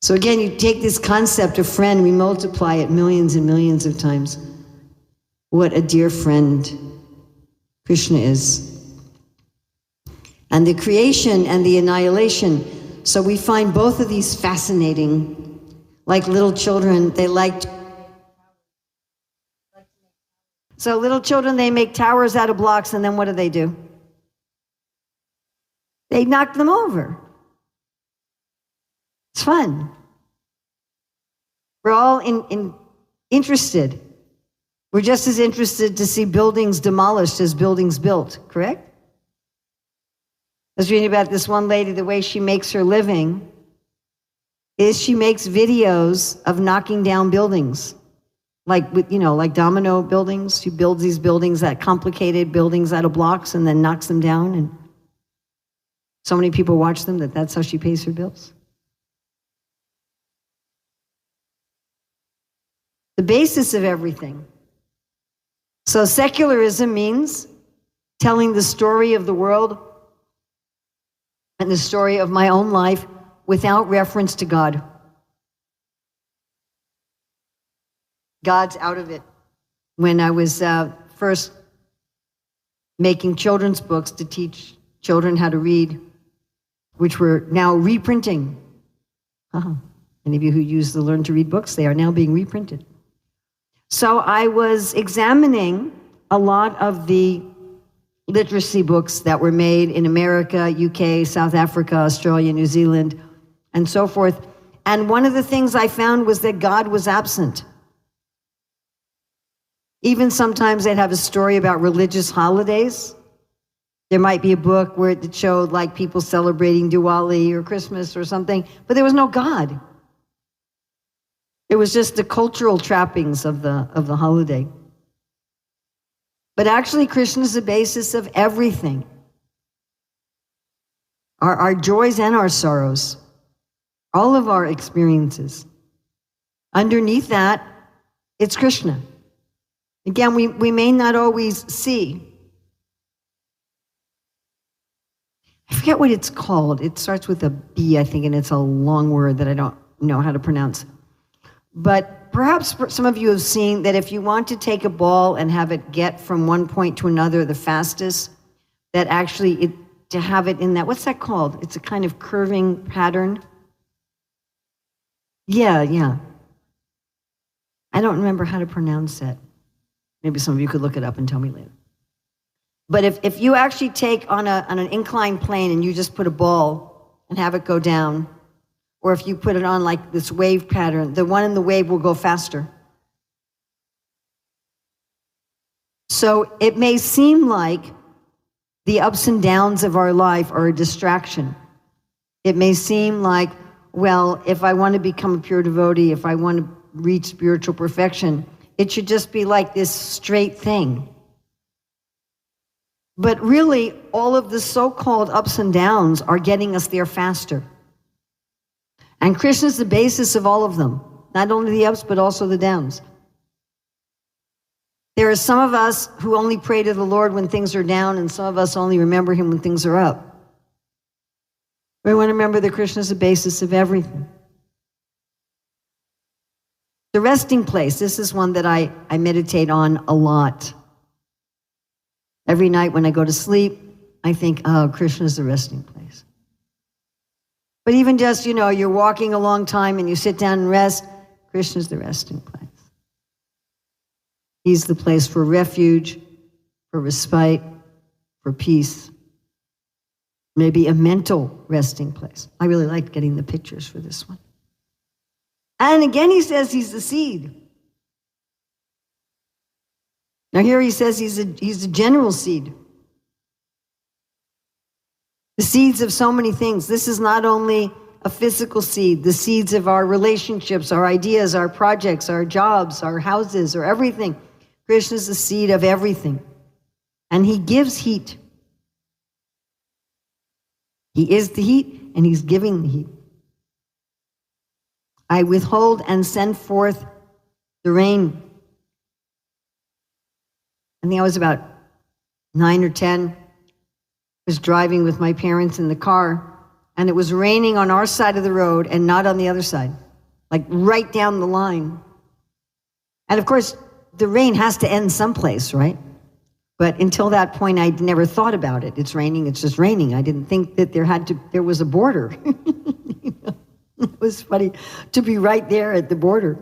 So again, you take this concept of friend, we multiply it millions and millions of times. What a dear friend Krishna is. And the creation and the annihilation. So we find both of these fascinating. Like little children, they liked. So little children, they make towers out of blocks, and then what do? They knock them over. It's fun. We're all interested. We're just as interested to see buildings demolished as buildings built, correct? I was reading about this one lady, the way she makes her living is she makes videos of knocking down buildings. Like domino buildings. She builds these buildings, that complicated buildings out of blocks, and then knocks them down. And so many people watch them that's how she pays her bills. The basis of everything. So secularism means telling the story of the world and the story of my own life without reference to God. God's out of it. When I was first making children's books to teach children how to read, which we're now reprinting. Any of you who use the Learn to Read books, they are now being reprinted. So I was examining a lot of the literacy books that were made in America, UK, South Africa, Australia, New Zealand, and so forth. And one of the things I found was that God was absent. Even sometimes they'd have a story about religious holidays. There might be a book where it showed like people celebrating Diwali or Christmas or something, but there was no God. It was just the cultural trappings of the holiday. But actually, Krishna is the basis of everything. Our joys and our sorrows, all of our experiences. Underneath that, it's Krishna. Again, we may not always see. I forget what it's called. It starts with a B, I think, and it's a long word that I don't know how to pronounce. But perhaps some of you have seen that if you want to take a ball and have it get from one point to another the fastest, that actually to have it in that, what's that called? It's a kind of curving pattern. Yeah. I don't remember how to pronounce that. Maybe some of you could look it up and tell me later. But if you actually take on an inclined plane and you just put a ball and have it go down, or if you put it on like this wave pattern, the one in the wave will go faster. So it may seem like the ups and downs of our life are a distraction. It may seem like, well, if I want to become a pure devotee, if I want to reach spiritual perfection, it should just be like this straight thing. But really, all of the so-called ups and downs are getting us there faster. And Krishna is the basis of all of them, not only the ups, but also the downs. There are some of us who only pray to the Lord when things are down, and some of us only remember him when things are up. We want to remember that Krishna is the basis of everything. The resting place, this is one that I meditate on a lot. Every night when I go to sleep, I think, oh, Krishna is the resting place. But even just, you're walking a long time and you sit down and rest, Krishna is the resting place. He's the place for refuge, for respite, for peace. Maybe a mental resting place. I really liked getting the pictures for this one. And again, he says he's the seed. Now here he says he's a general seed. The seeds of so many things. This is not only a physical seed, the seeds of our relationships, our ideas, our projects, our jobs, our houses, or everything. Krishna is the seed of everything. And he gives heat. He is the heat, and he's giving the heat. I withhold and send forth the rain. I think I was about 9 or 10. I was driving with my parents in the car, and it was raining on our side of the road and not on the other side, like right down the line. And of course, the rain has to end someplace, right? But until that point, I'd never thought about it. It's raining, it's just raining. I didn't think that there was a border. It was funny to be right there at the border.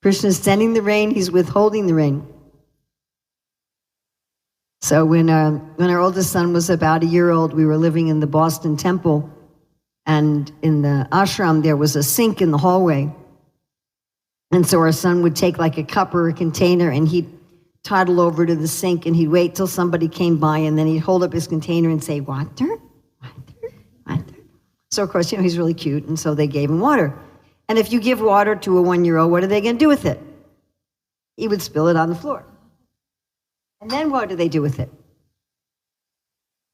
Krishna is sending the rain, he's withholding the rain. So when our oldest son was about a year old, we were living in the Boston temple, and in the ashram there was a sink in the hallway. And so our son would take like a cup or a container and he'd toddle over to the sink and he'd wait till somebody came by, and then he'd hold up his container and say, water, water, water. So of course, he's really cute, and so they gave him water. And if you give water to a 1-year-old, what are they going to do with it? He would spill it on the floor. And then what do they do with it?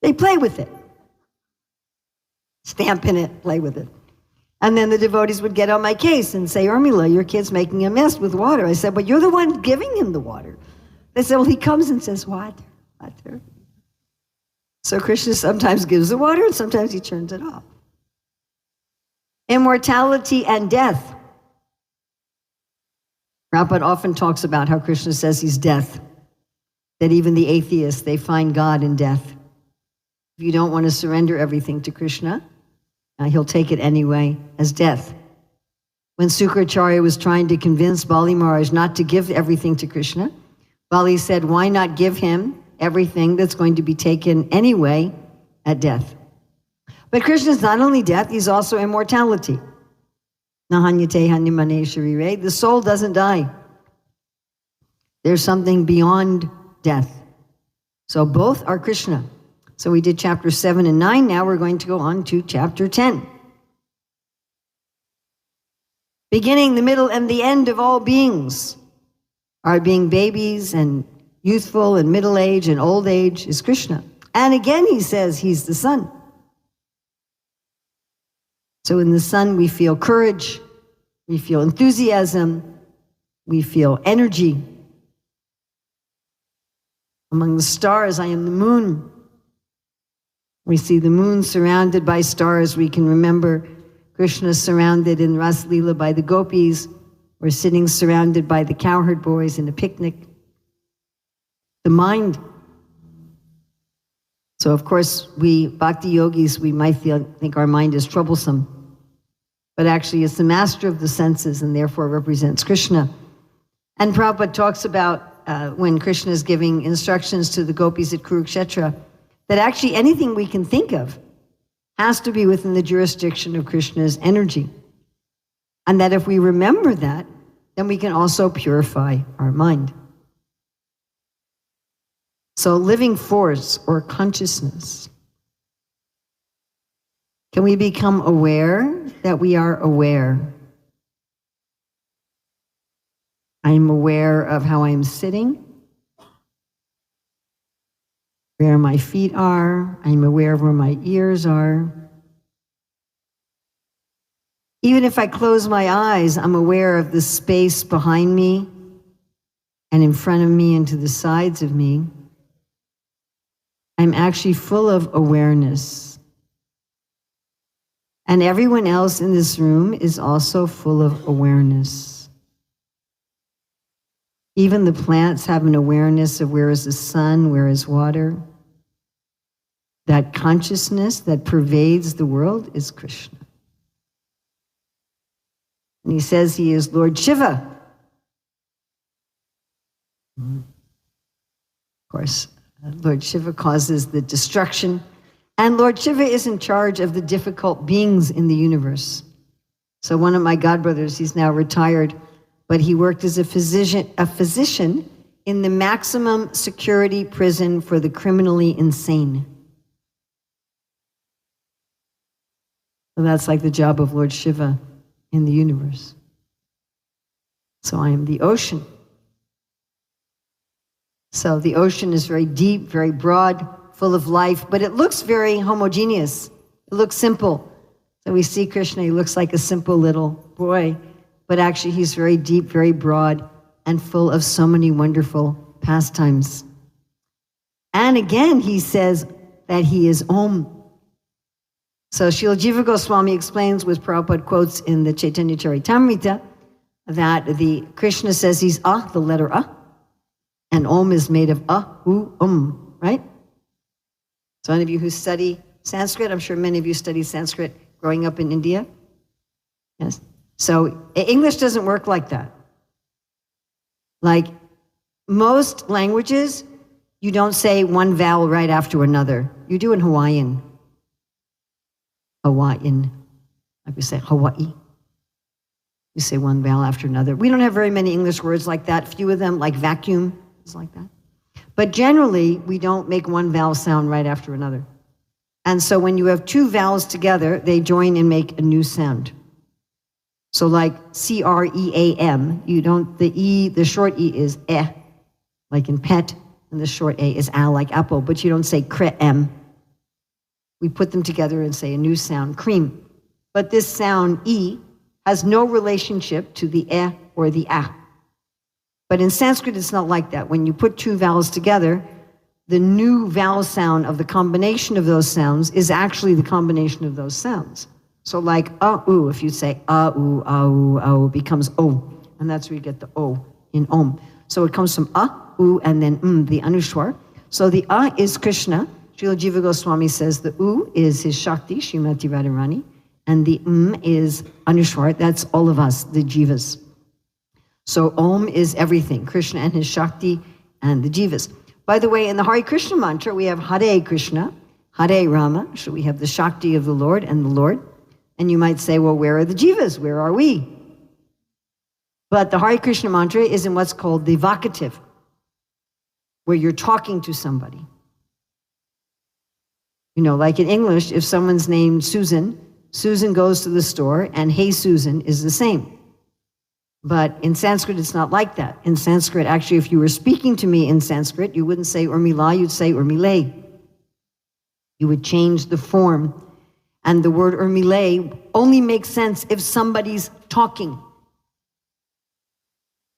They play with it. Stamp in it, play with it. And then the devotees would get on my case and say, Urmila, your kid's making a mess with water. I said, but you're the one giving him the water. They said, well, he comes and says, water, water. So Krishna sometimes gives the water and sometimes he turns it off. Immortality and death. Prabhupada often talks about how Krishna says he's death, that even the atheists, they find God in death. If you don't want to surrender everything to Krishna, he'll take it anyway as death. When Sukracharya was trying to convince Bali Maharaj not to give everything to Krishna, Bali said, why not give him everything that's going to be taken anyway at death? But Krishna is not only death, he's also immortality. Nahanyate hanyamane sharire. The soul doesn't die. There's something beyond death. So both are Krishna. So we did chapter 7 and 9. Now we're going to go on to chapter 10. Beginning, the middle, and the end of all beings. Our being babies and youthful and middle age and old age is Krishna. And again he says he's the sun. So in the sun we feel courage, we feel enthusiasm, we feel energy. Among the stars, I am the moon. We see the moon surrounded by stars. We can remember Krishna surrounded in Ras Leela by the gopis, or sitting surrounded by the cowherd boys in a picnic. The mind. So of course, we bhakti yogis, we might think our mind is troublesome. But actually it's the master of the senses and therefore represents Krishna. And Prabhupada talks about when Krishna is giving instructions to the gopis at Kurukshetra, that actually anything we can think of has to be within the jurisdiction of Krishna's energy. And that if we remember that, then we can also purify our mind. So living force or consciousness. Can we become aware that we are aware? I'm aware of how I'm sitting, where my feet are. I'm aware of where my ears are. Even if I close my eyes, I'm aware of the space behind me and in front of me and to the sides of me. I'm actually full of awareness. And everyone else in this room is also full of awareness. Even the plants have an awareness of where is the sun, where is water. That consciousness that pervades the world is Krishna. And he says he is Lord Shiva. Of course, Lord Shiva causes the destruction. And Lord Shiva is in charge of the difficult beings in the universe. So one of my godbrothers, he's now retired, but he worked as a physician in the maximum security prison for the criminally insane. So that's like the job of Lord Shiva in the universe. So I am the ocean. So the ocean is very deep, very broad, full of life, but it looks very homogeneous. It looks simple. So we see Krishna, he looks like a simple little boy, but actually he's very deep, very broad, and full of so many wonderful pastimes. And again, he says that he is Om. So Srila Jiva Goswami explains with Prabhupada quotes in the Chaitanya Charitamrita that the Krishna says he's the letter and Om is made of right? So any of you who study Sanskrit, I'm sure many of you studied Sanskrit growing up in India. Yes. So English doesn't work like that. Like most languages, you don't say one vowel right after another. You do in Hawaiian. Like we say Hawaii. You say one vowel after another. We don't have very many English words like that. Few of them, like vacuum, is like that. But generally, we don't make one vowel sound right after another. And so when you have two vowels together, they join and make a new sound. So like C-R-E-A-M, the short E is like in pet, and the short A is like apple, but you don't say cre-em. We put them together and say a new sound, cream. But this sound, E, has no relationship to the or the a. But in Sanskrit, it's not like that. When you put two vowels together, the new vowel sound of the combination of those sounds is actually the combination of those sounds. So like a-u, if you say a-u, a-u, a-u, becomes o. and that's where you get the O in Om. So it comes from A, U, and then the Anushwar. So the A is Krishna. Srila Jiva Goswami says the U is his Shakti, Srimati Radharani, and the is Anushwar. That's all of us, the Jivas. So Om is everything, Krishna and his Shakti and the Jivas. By the way, in the Hare Krishna mantra, we have Hare Krishna, Hare Rama. So we have the Shakti of the Lord and the Lord. And you might say, well, where are the Jivas? Where are we? But the Hare Krishna mantra is in what's called the vocative, where you're talking to somebody. You know, like in English, if someone's named Susan, Susan goes to the store, and hey, Susan is the same. But in Sanskrit, it's not like that. In Sanskrit, actually, if you were speaking to me in Sanskrit, you wouldn't say Urmila, you'd say Urmile. You would change the form. And the word Urmile only makes sense if somebody's talking.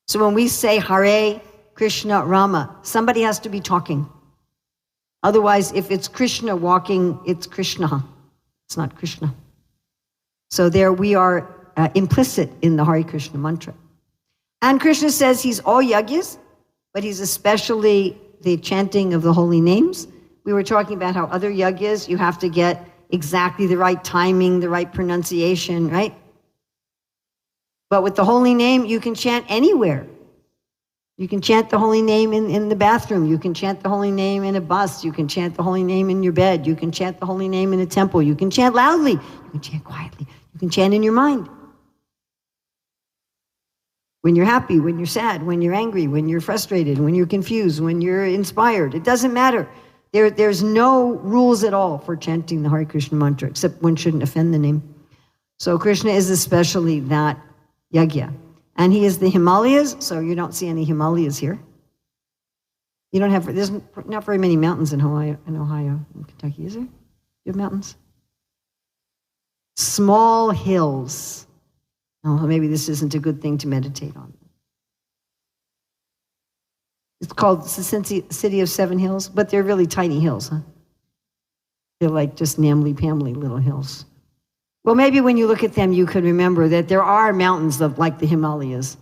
So when we say Hare Krishna Rama, somebody has to be talking. Otherwise, if it's Krishna walking, it's Krishna. It's not Krishna. So there we are implicit in the Hare Krishna mantra. And Krishna says he's all yagyas, but he's especially the chanting of the holy names. We were talking about how other yagyas, you have to get exactly the right timing, the right pronunciation, right? But with the holy name, you can chant anywhere. You can chant the holy name in the bathroom. You can chant the holy name in a bus. You can chant the holy name in your bed. You can chant the holy name in a temple. You can chant loudly. You can chant quietly. You can chant in your mind. When you're happy, when you're sad, when you're angry, when you're frustrated, when you're confused, when you're inspired. It doesn't matter. There's no rules at all for chanting the Hare Krishna mantra, except one shouldn't offend the name. So Krishna is especially that yagya. And he is the Himalayas, so you don't see any Himalayas here. You don't have, there's not very many mountains in Ohio, in Kentucky, is there? You have mountains? Small hills. Oh, maybe this isn't a good thing to meditate on. It's called the City of Seven Hills, but they're really tiny hills, huh? They're like just namly-pamly little hills. Well, maybe when you look at them, you could remember that there are mountains like the Himalayas,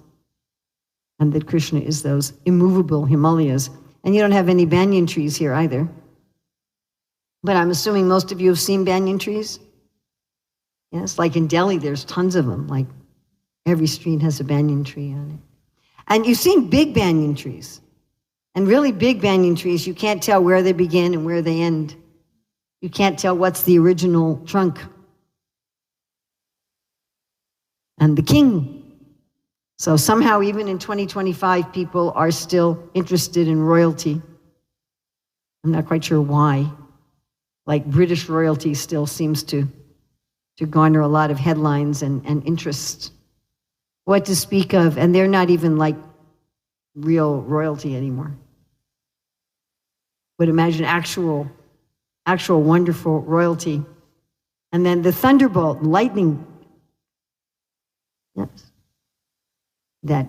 and that Krishna is those immovable Himalayas. And you don't have any banyan trees here either. But I'm assuming most of you have seen banyan trees. Yes, like in Delhi, there's tons of them. Like every street has a banyan tree on it. And you've seen big banyan trees. And really big banyan trees, you can't tell where they begin and where they end. You can't tell what's the original trunk. And the king. So somehow, even in 2025, people are still interested in royalty. I'm not quite sure why. Like British royalty still seems to garner a lot of headlines and interest. What to speak of, and they're not even like real royalty anymore. But imagine actual wonderful royalty. And then the thunderbolt, lightning, yes, that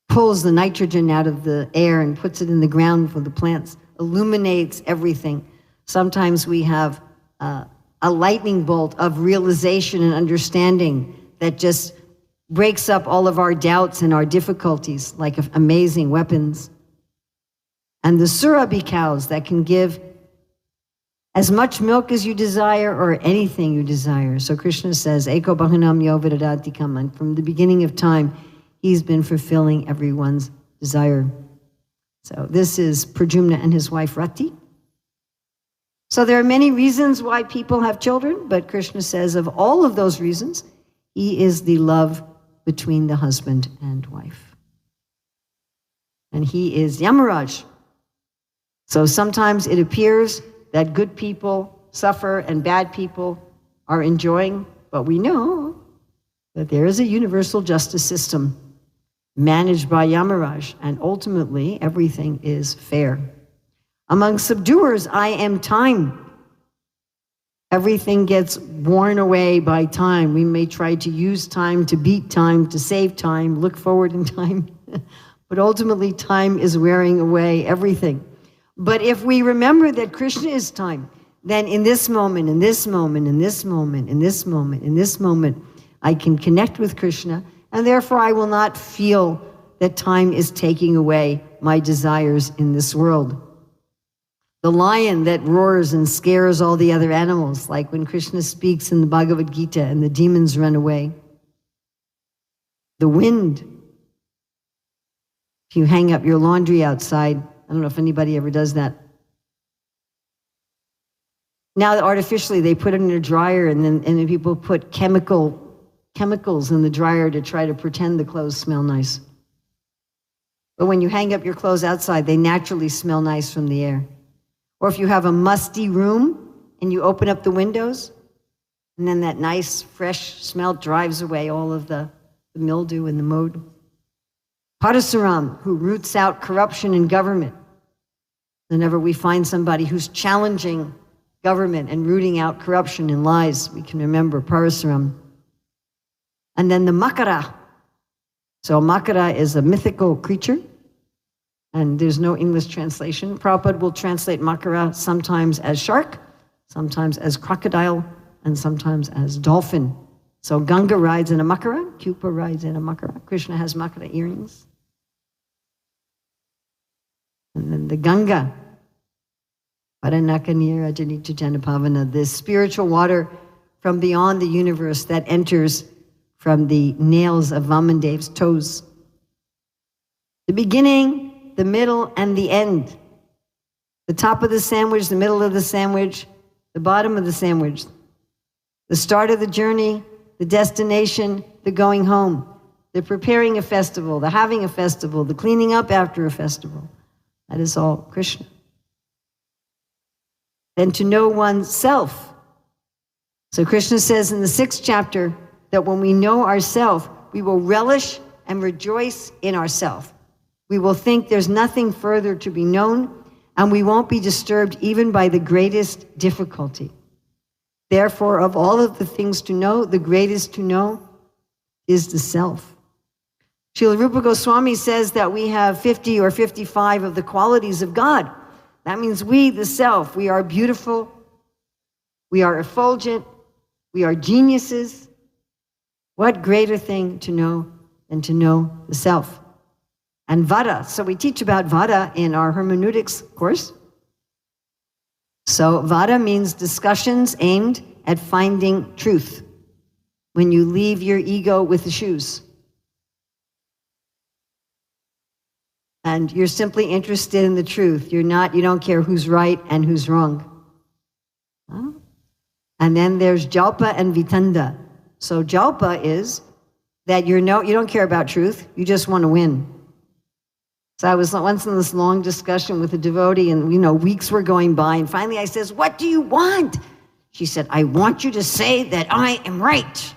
pulls the nitrogen out of the air and puts it in the ground for the plants, illuminates everything. Sometimes we have a lightning bolt of realization and understanding that just breaks up all of our doubts and our difficulties like amazing weapons. And the Surabhi cows that can give as much milk as you desire or anything you desire. So Krishna says, Eko Bahanam Yo Vidadati Kaman. From the beginning of time, he's been fulfilling everyone's desire. So this is Pradyumna and his wife Rati. So there are many reasons why people have children, but Krishna says of all of those reasons, he is the love between the husband and wife. And he is Yamaraj. So sometimes it appears that good people suffer and bad people are enjoying, but we know that there is a universal justice system managed by Yamaraj, and ultimately everything is fair. Among subduers, I am time. Everything gets worn away by time. We may try to use time, to beat time, to save time, look forward in time, but ultimately time is wearing away everything. But if we remember that Krishna is time, then in this moment, in this moment, in this moment, in this moment, in this moment, I can connect with Krishna and therefore I will not feel that time is taking away my desires in this world. The lion that roars and scares all the other animals, like when Krishna speaks in the Bhagavad Gita and the demons run away. The wind. If you hang up your laundry outside, I don't know if anybody ever does that. Now that artificially they put it in a dryer and then people put chemicals in the dryer to try to pretend the clothes smell nice. But when you hang up your clothes outside, they naturally smell nice from the air. Or if you have a musty room and you open up the windows, and then that nice, fresh smell drives away all of the mildew and the mold. Parasuram, who roots out corruption in government. Whenever we find somebody who's challenging government and rooting out corruption and lies, we can remember Parasuram. And then the Makara. So Makara is a mythical creature, and there's no English translation. Prabhupada will translate Makara sometimes as shark, sometimes as crocodile, and sometimes as dolphin. So Ganga rides in a Makara, Kupa rides in a Makara. Krishna has Makara earrings. And then the Ganga, Paranakanira Janita Janapavana, the spiritual water from beyond the universe that enters from the nails of Vamandev's toes. The beginning, the middle, and the end. The top of the sandwich, the middle of the sandwich, the bottom of the sandwich. The start of the journey, the destination, the going home. The preparing a festival, the having a festival, the cleaning up after a festival. That is all Krishna. Then to know oneself. So Krishna says in the 6th chapter that when we know ourself, we will relish and rejoice in ourself. We will think there's nothing further to be known, and we won't be disturbed even by the greatest difficulty. Therefore, of all of the things to know, the greatest to know is the self. Srila Rupa Goswami says that we have 50 or 55 of the qualities of God. That means we, the self, we are beautiful, we are effulgent, we are geniuses. What greater thing to know than to know the self? And Vada. So we teach about Vada in our hermeneutics course. So Vada means discussions aimed at finding truth. When you leave your ego with the shoes. And you're simply interested in the truth. You don't care who's right and who's wrong. Huh? And then there's Jalpa and Vitanda. So Jalpa is that you don't care about truth, you just want to win. So I was once in this long discussion with a devotee, and weeks were going by, and finally I says, "What do you want?" She said, "I want you to say that I am right."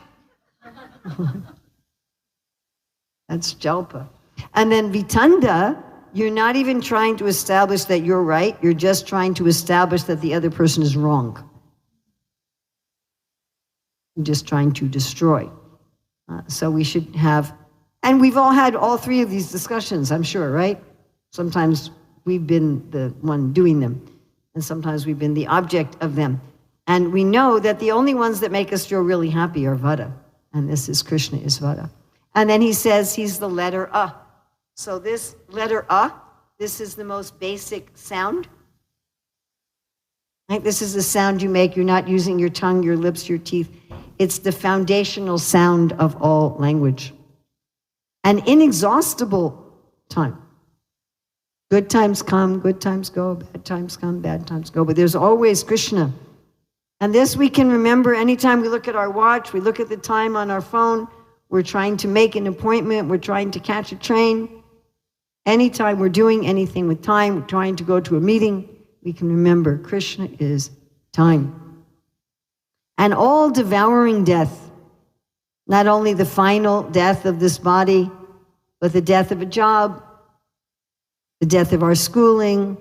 That's Jalpa. And then Vitanda, you're not even trying to establish that you're right, you're just trying to establish that the other person is wrong. You're just trying to destroy. So we should have, and we've all had all three of these discussions, I'm sure, right? Sometimes we've been the one doing them, and sometimes we've been the object of them. And we know that the only ones that make us feel really happy are Vada. And this is Krishna is Vada. And then he says he's the letter A. So this letter A, this is the most basic sound. Right? This is the sound you make. You're not using your tongue, your lips, your teeth. It's the foundational sound of all language. An inexhaustible time. Good times come, good times go, bad times come, bad times go. But there's always Krishna. And this we can remember anytime we look at our watch, we look at the time on our phone, we're trying to make an appointment, we're trying to catch a train. Anytime we're doing anything with time, we're trying to go to a meeting, we can remember Krishna is time. And all devouring death, not only the final death of this body, but the death of a job, the death of our schooling,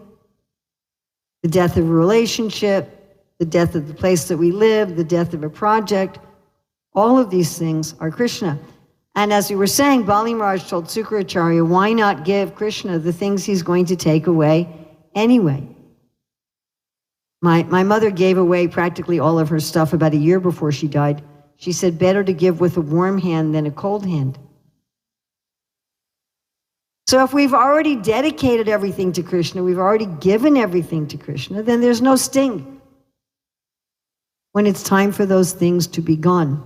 the death of a relationship, the death of the place that we live, the death of a project, all of these things are Krishna. And as we were saying, Bali Maharaj told Sukracharya, why not give Krishna the things he's going to take away anyway? My mother gave away practically all of her stuff about a year before she died. She said, better to give with a warm hand than a cold hand. So if we've already dedicated everything to Krishna, we've already given everything to Krishna, then there's no sting when it's time for those things to be gone.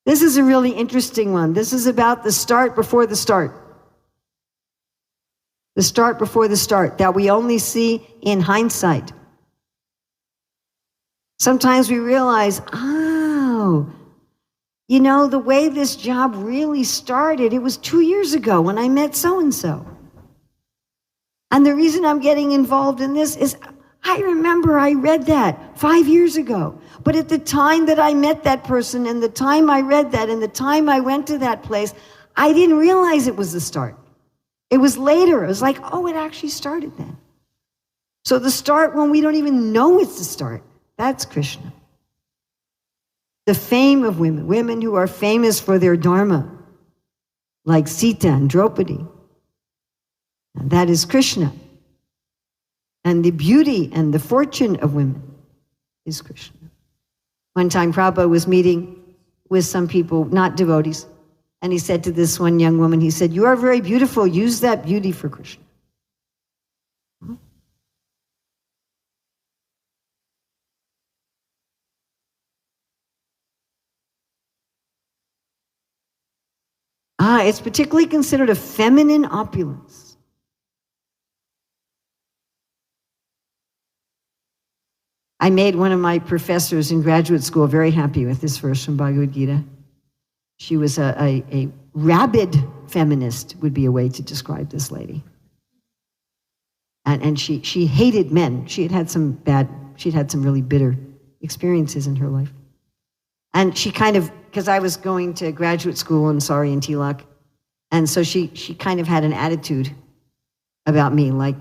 This is a really interesting one. This is about the start before the start. The start before the start that we only see in hindsight. Sometimes we realize, oh, you know, the way this job really started, it was 2 years ago when I met so-and-so. And the reason I'm getting involved in this is I remember I read that 5 years ago. But at the time that I met that person and the time I read that and the time I went to that place, I didn't realize it was the start. It was later. It was like, oh, it actually started then. So the start when we don't even know it's the start, that's Krishna. The fame of women, women who are famous for their dharma, like Sita and Draupadi. And that is Krishna. And the beauty and the fortune of women is Krishna. One time Prabhupada was meeting with some people, not devotees, and he said to this one young woman, he said, "You are very beautiful, use that beauty for Krishna." It's particularly considered a feminine opulence. I made one of my professors in graduate school very happy with this verse from Bhagavad Gita. She was a rabid feminist, would be a way to describe this lady. And she hated men. She'd had some really bitter experiences in her life. And she kind of, because I was going to graduate school in Sari and Tilak, and so she kind of had an attitude about me, like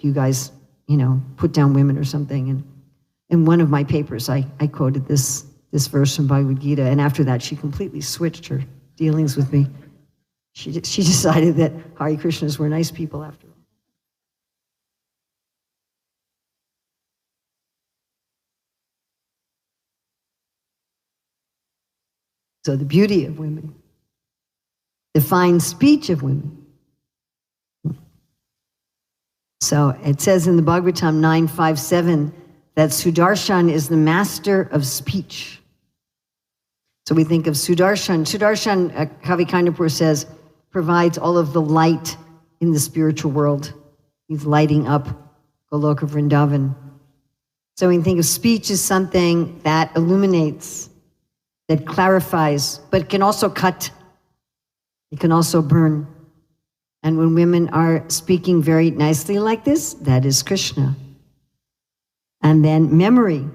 you guys, put down women or something. And in one of my papers, I quoted this verse from Bhagavad Gita, and after that, she completely switched her dealings with me. She decided that Hare Krishnas were nice people after all. So the beauty of women, the fine speech of women. So it says in the Bhagavatam 9:5-7 that Sudarshan is the master of speech. So we think of Sudarshan. Sudarshan, Kavi Karnapur says, provides all of the light in the spiritual world. He's lighting up Goloka Vrindavan. So we think of speech as something that illuminates, that clarifies, but can also cut. It can also burn. And when women are speaking very nicely like this, that is Krishna. And then memory.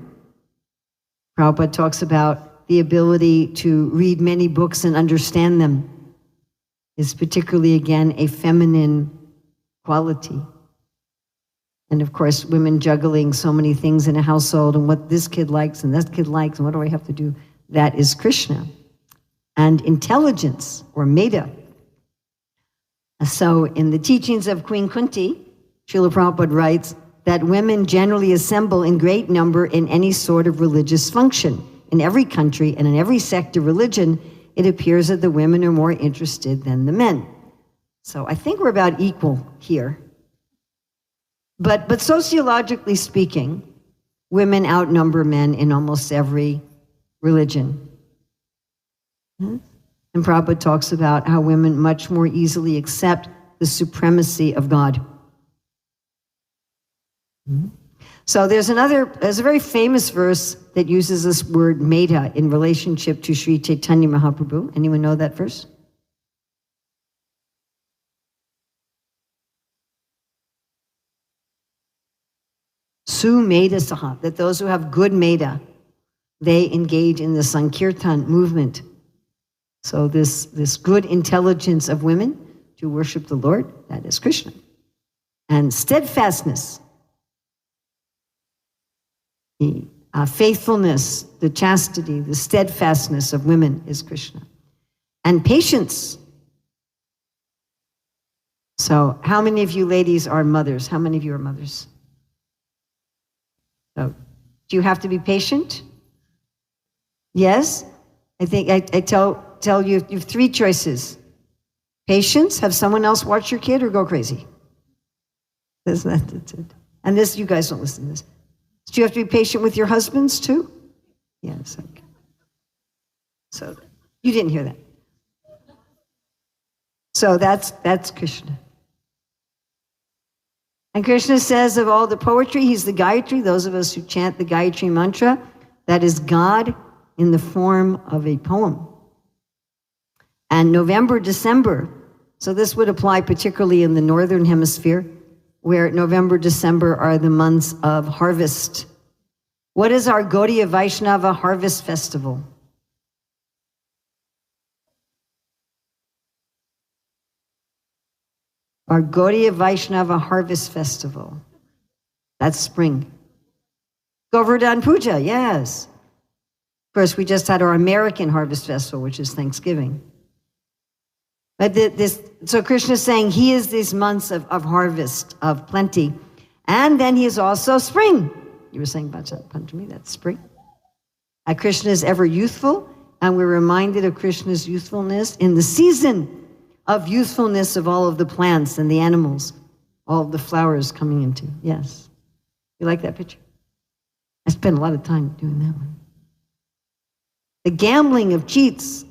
Prabhupada talks about the ability to read many books and understand them is particularly, again, a feminine quality. And of course, women juggling so many things in a household and what this kid likes and that kid likes and what do I have to do? That is Krishna. And intelligence, or Meda. So in the teachings of Queen Kunti, Srila Prabhupada writes that women generally assemble in great number in any sort of religious function. In every country and in every sect of religion, it appears that the women are more interested than the men. So I think we're about equal here. But sociologically speaking, women outnumber men in almost every religion. And Prabhupada talks about how women much more easily accept the supremacy of God. So there's a very famous verse that uses this word Meda in relationship to Sri Chaitanya Mahaprabhu. Anyone know that verse? Su Meda Saha, that those who have good Meda, they engage in the Sankirtan movement. So this good intelligence of women to worship the Lord, that is Krishna. And steadfastness, the faithfulness, the chastity, the steadfastness of women is Krishna. And patience. So how many of you ladies are mothers? How many of you are mothers? So do you have to be patient? Yes? I think I tell you, you have three choices. Patience, have someone else watch your kid or go crazy. That's it. And this, you guys don't listen to this. Do you have to be patient with your husbands too? Yes, okay. So you didn't hear that. So that's Krishna. And Krishna says of all the poetry, he's the Gayatri. Those of us who chant the Gayatri mantra, that is God in the form of a poem. And November, December, so this would apply particularly in the northern hemisphere, where November, December are the months of harvest. What is our Gaudiya Vaishnava harvest festival? Our Gaudiya Vaishnava harvest festival. That's spring. Govardhan Puja, yes. Of course, we just had our American harvest festival, which is Thanksgiving. But so Krishna is saying he is these months of harvest, of plenty. And then he is also spring. You were saying Panchami, that's spring. And Krishna is ever youthful, and we're reminded of Krishna's youthfulness in the season of youthfulness of all of the plants and the animals, all of the flowers coming into. Yes. You like that picture? I spent a lot of time doing that one. The gambling of cheats.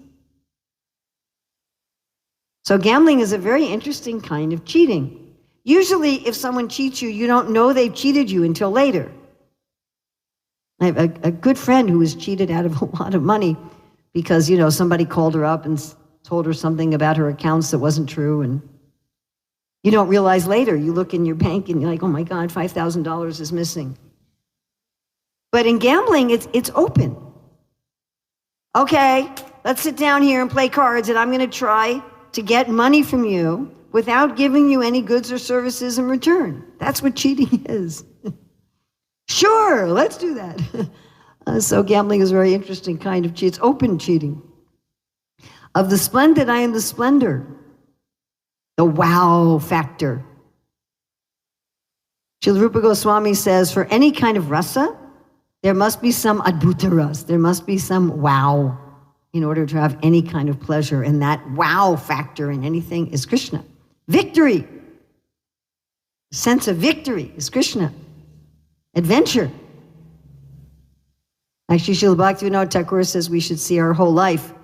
So gambling is a very interesting kind of cheating. Usually, if someone cheats you, you don't know they've cheated you until later. I have a good friend who was cheated out of a lot of money because, somebody called her up and told her something about her accounts that wasn't true, and you don't realize later. You look in your bank and you're like, oh my God, $5,000 is missing. But in gambling, it's open. Okay, let's sit down here and play cards, and I'm going to try to get money from you without giving you any goods or services in return. That's what cheating is. Sure, let's do that. So gambling is a very interesting kind of cheat. It's open cheating. Of the splendid, I am the splendor. The wow factor. Srila Rupa Goswami says, for any kind of rasa, there must be some adbhuta ras. There must be some wow in order to have any kind of pleasure. And that wow factor in anything is Krishna. Victory. Sense of victory is Krishna. Adventure. Actually, Srila Bhaktivinoda Thakur says we should see our whole life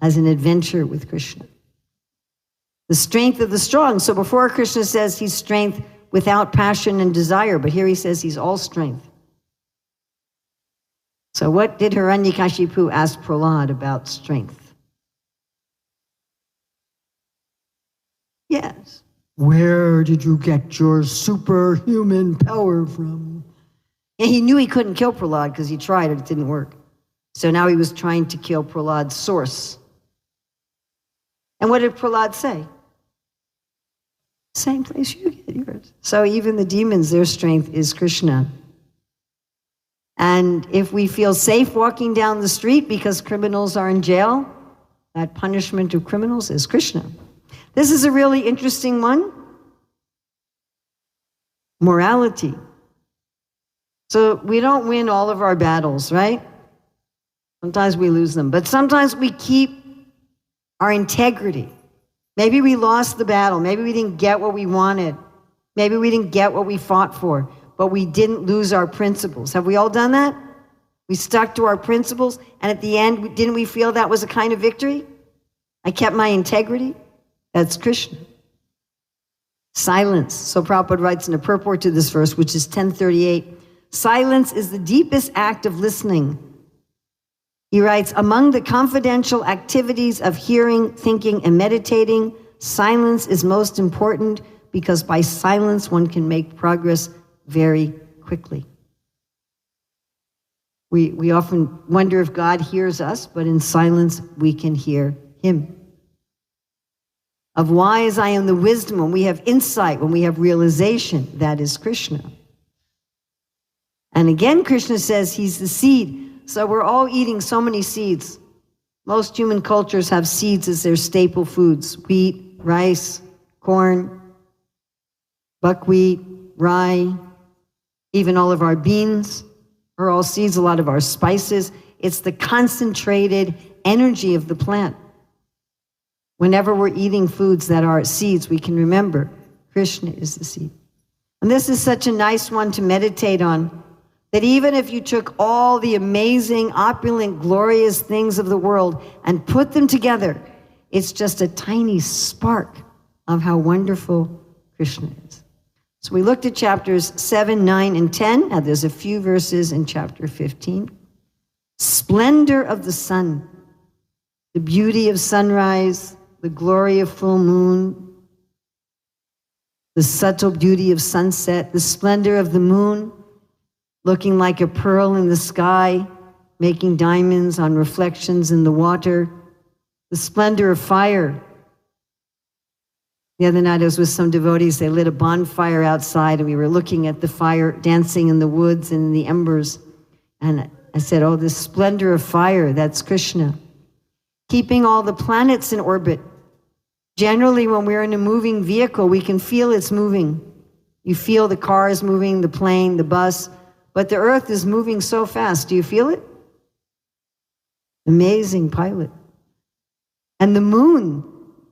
as an adventure with Krishna. The strength of the strong. So before Krishna says he's strength without passion and desire, but here he says he's all strength. So what did Hiranyakashipu ask Prahlad about strength? Yes. Where did you get your superhuman power from? And he knew he couldn't kill Prahlad because he tried and it didn't work. So now he was trying to kill Prahlad's source. And what did Prahlad say? Same place you get yours. So even the demons, their strength is Krishna. And if we feel safe walking down the street because criminals are in jail, that punishment of criminals is Krishna. This is a really interesting one. Morality. So we don't win all of our battles, right? Sometimes we lose them, but sometimes we keep our integrity. Maybe we lost the battle. Maybe we didn't get what we wanted. Maybe we didn't get what we fought for, but we didn't lose our principles. Have we all done that? We stuck to our principles, and at the end, didn't we feel that was a kind of victory? I kept my integrity. That's Krishna. Silence. So Prabhupada writes in a purport to this verse, which is 1038, silence is the deepest act of listening. He writes, among the confidential activities of hearing, thinking, and meditating, silence is most important because by silence one can make progress very quickly. We often wonder if God hears us, but in silence we can hear him. Of wise I am the wisdom, when we have insight, when we have realization, that is Krishna. And again, Krishna says he's the seed. So we're all eating so many seeds. Most human cultures have seeds as their staple foods. Wheat, rice, corn, buckwheat, rye, even all of our beans are all seeds, a lot of our spices. It's the concentrated energy of the plant. Whenever we're eating foods that are seeds, we can remember Krishna is the seed. And this is such a nice one to meditate on, that even if you took all the amazing, opulent, glorious things of the world and put them together, it's just a tiny spark of how wonderful Krishna is. So we looked at chapters 7, 9, and 10. Now there's a few verses in chapter 15. Splendor of the sun, the beauty of sunrise, the glory of full moon, the subtle beauty of sunset, the splendor of the moon, looking like a pearl in the sky, making diamonds on reflections in the water, the splendor of fire. The other night I was with some devotees, they lit a bonfire outside and we were looking at the fire dancing in the woods and in the embers. And I said, oh, this splendor of fire, that's Krishna. Keeping all the planets in orbit. Generally, when we're in a moving vehicle, we can feel it's moving. You feel the car is moving, the plane, the bus, but the earth is moving so fast. Do you feel it? Amazing pilot. And the moon,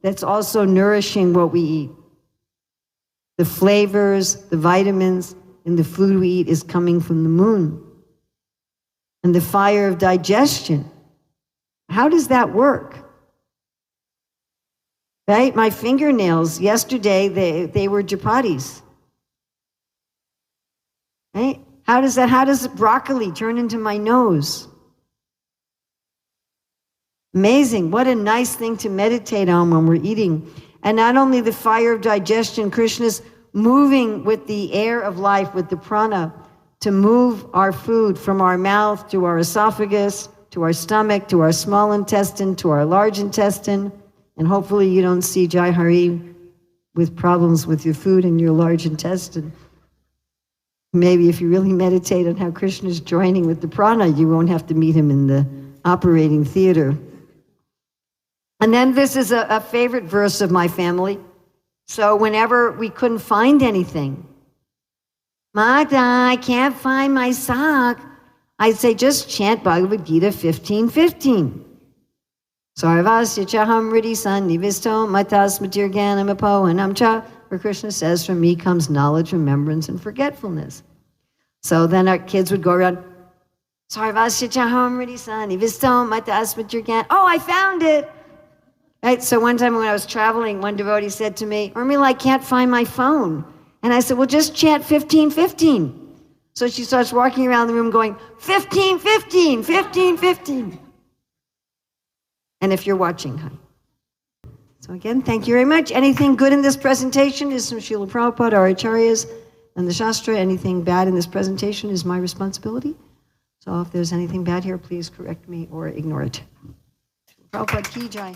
that's also nourishing what we eat. The flavors, the vitamins in the food we eat is coming from the moon. And the fire of digestion. How does that work? Right? My fingernails, yesterday, they were chapatis. Right? How does broccoli turn into my nose? Amazing. What a nice thing to meditate on when we're eating. And not only the fire of digestion, Krishna's moving with the air of life, with the prana, to move our food from our mouth to our esophagus, to our stomach, to our small intestine, to our large intestine. And hopefully you don't see Jai Hari with problems with your food in your large intestine. Maybe if you really meditate on how Krishna is joining with the prana, you won't have to meet him in the operating theater. And then this is a favorite verse of my family. So whenever we couldn't find anything, Mata, I can't find my sock, I'd say just chant Bhagavad Gita 15:15. Sarvasya chaham riddhi sannivisto matas matirganam apohanam cha, where Krishna says, from me comes knowledge, remembrance, and forgetfulness. So then our kids would go around, Sarvasya chaham riddhi sannivisto matas matirganam, oh, I found it. Right? So one time when I was traveling, one devotee said to me, Urmila, I can't find my phone. And I said, well, just chant 15:15. So she starts walking around the room going, 15:15, 15:15. And if you're watching, hi. So again, thank you very much. Anything good in this presentation is from Srila Prabhupada, our acharyas, and the Shastra. Anything bad in this presentation is my responsibility. So if there's anything bad here, please correct me or ignore it. Prabhupada ki jai.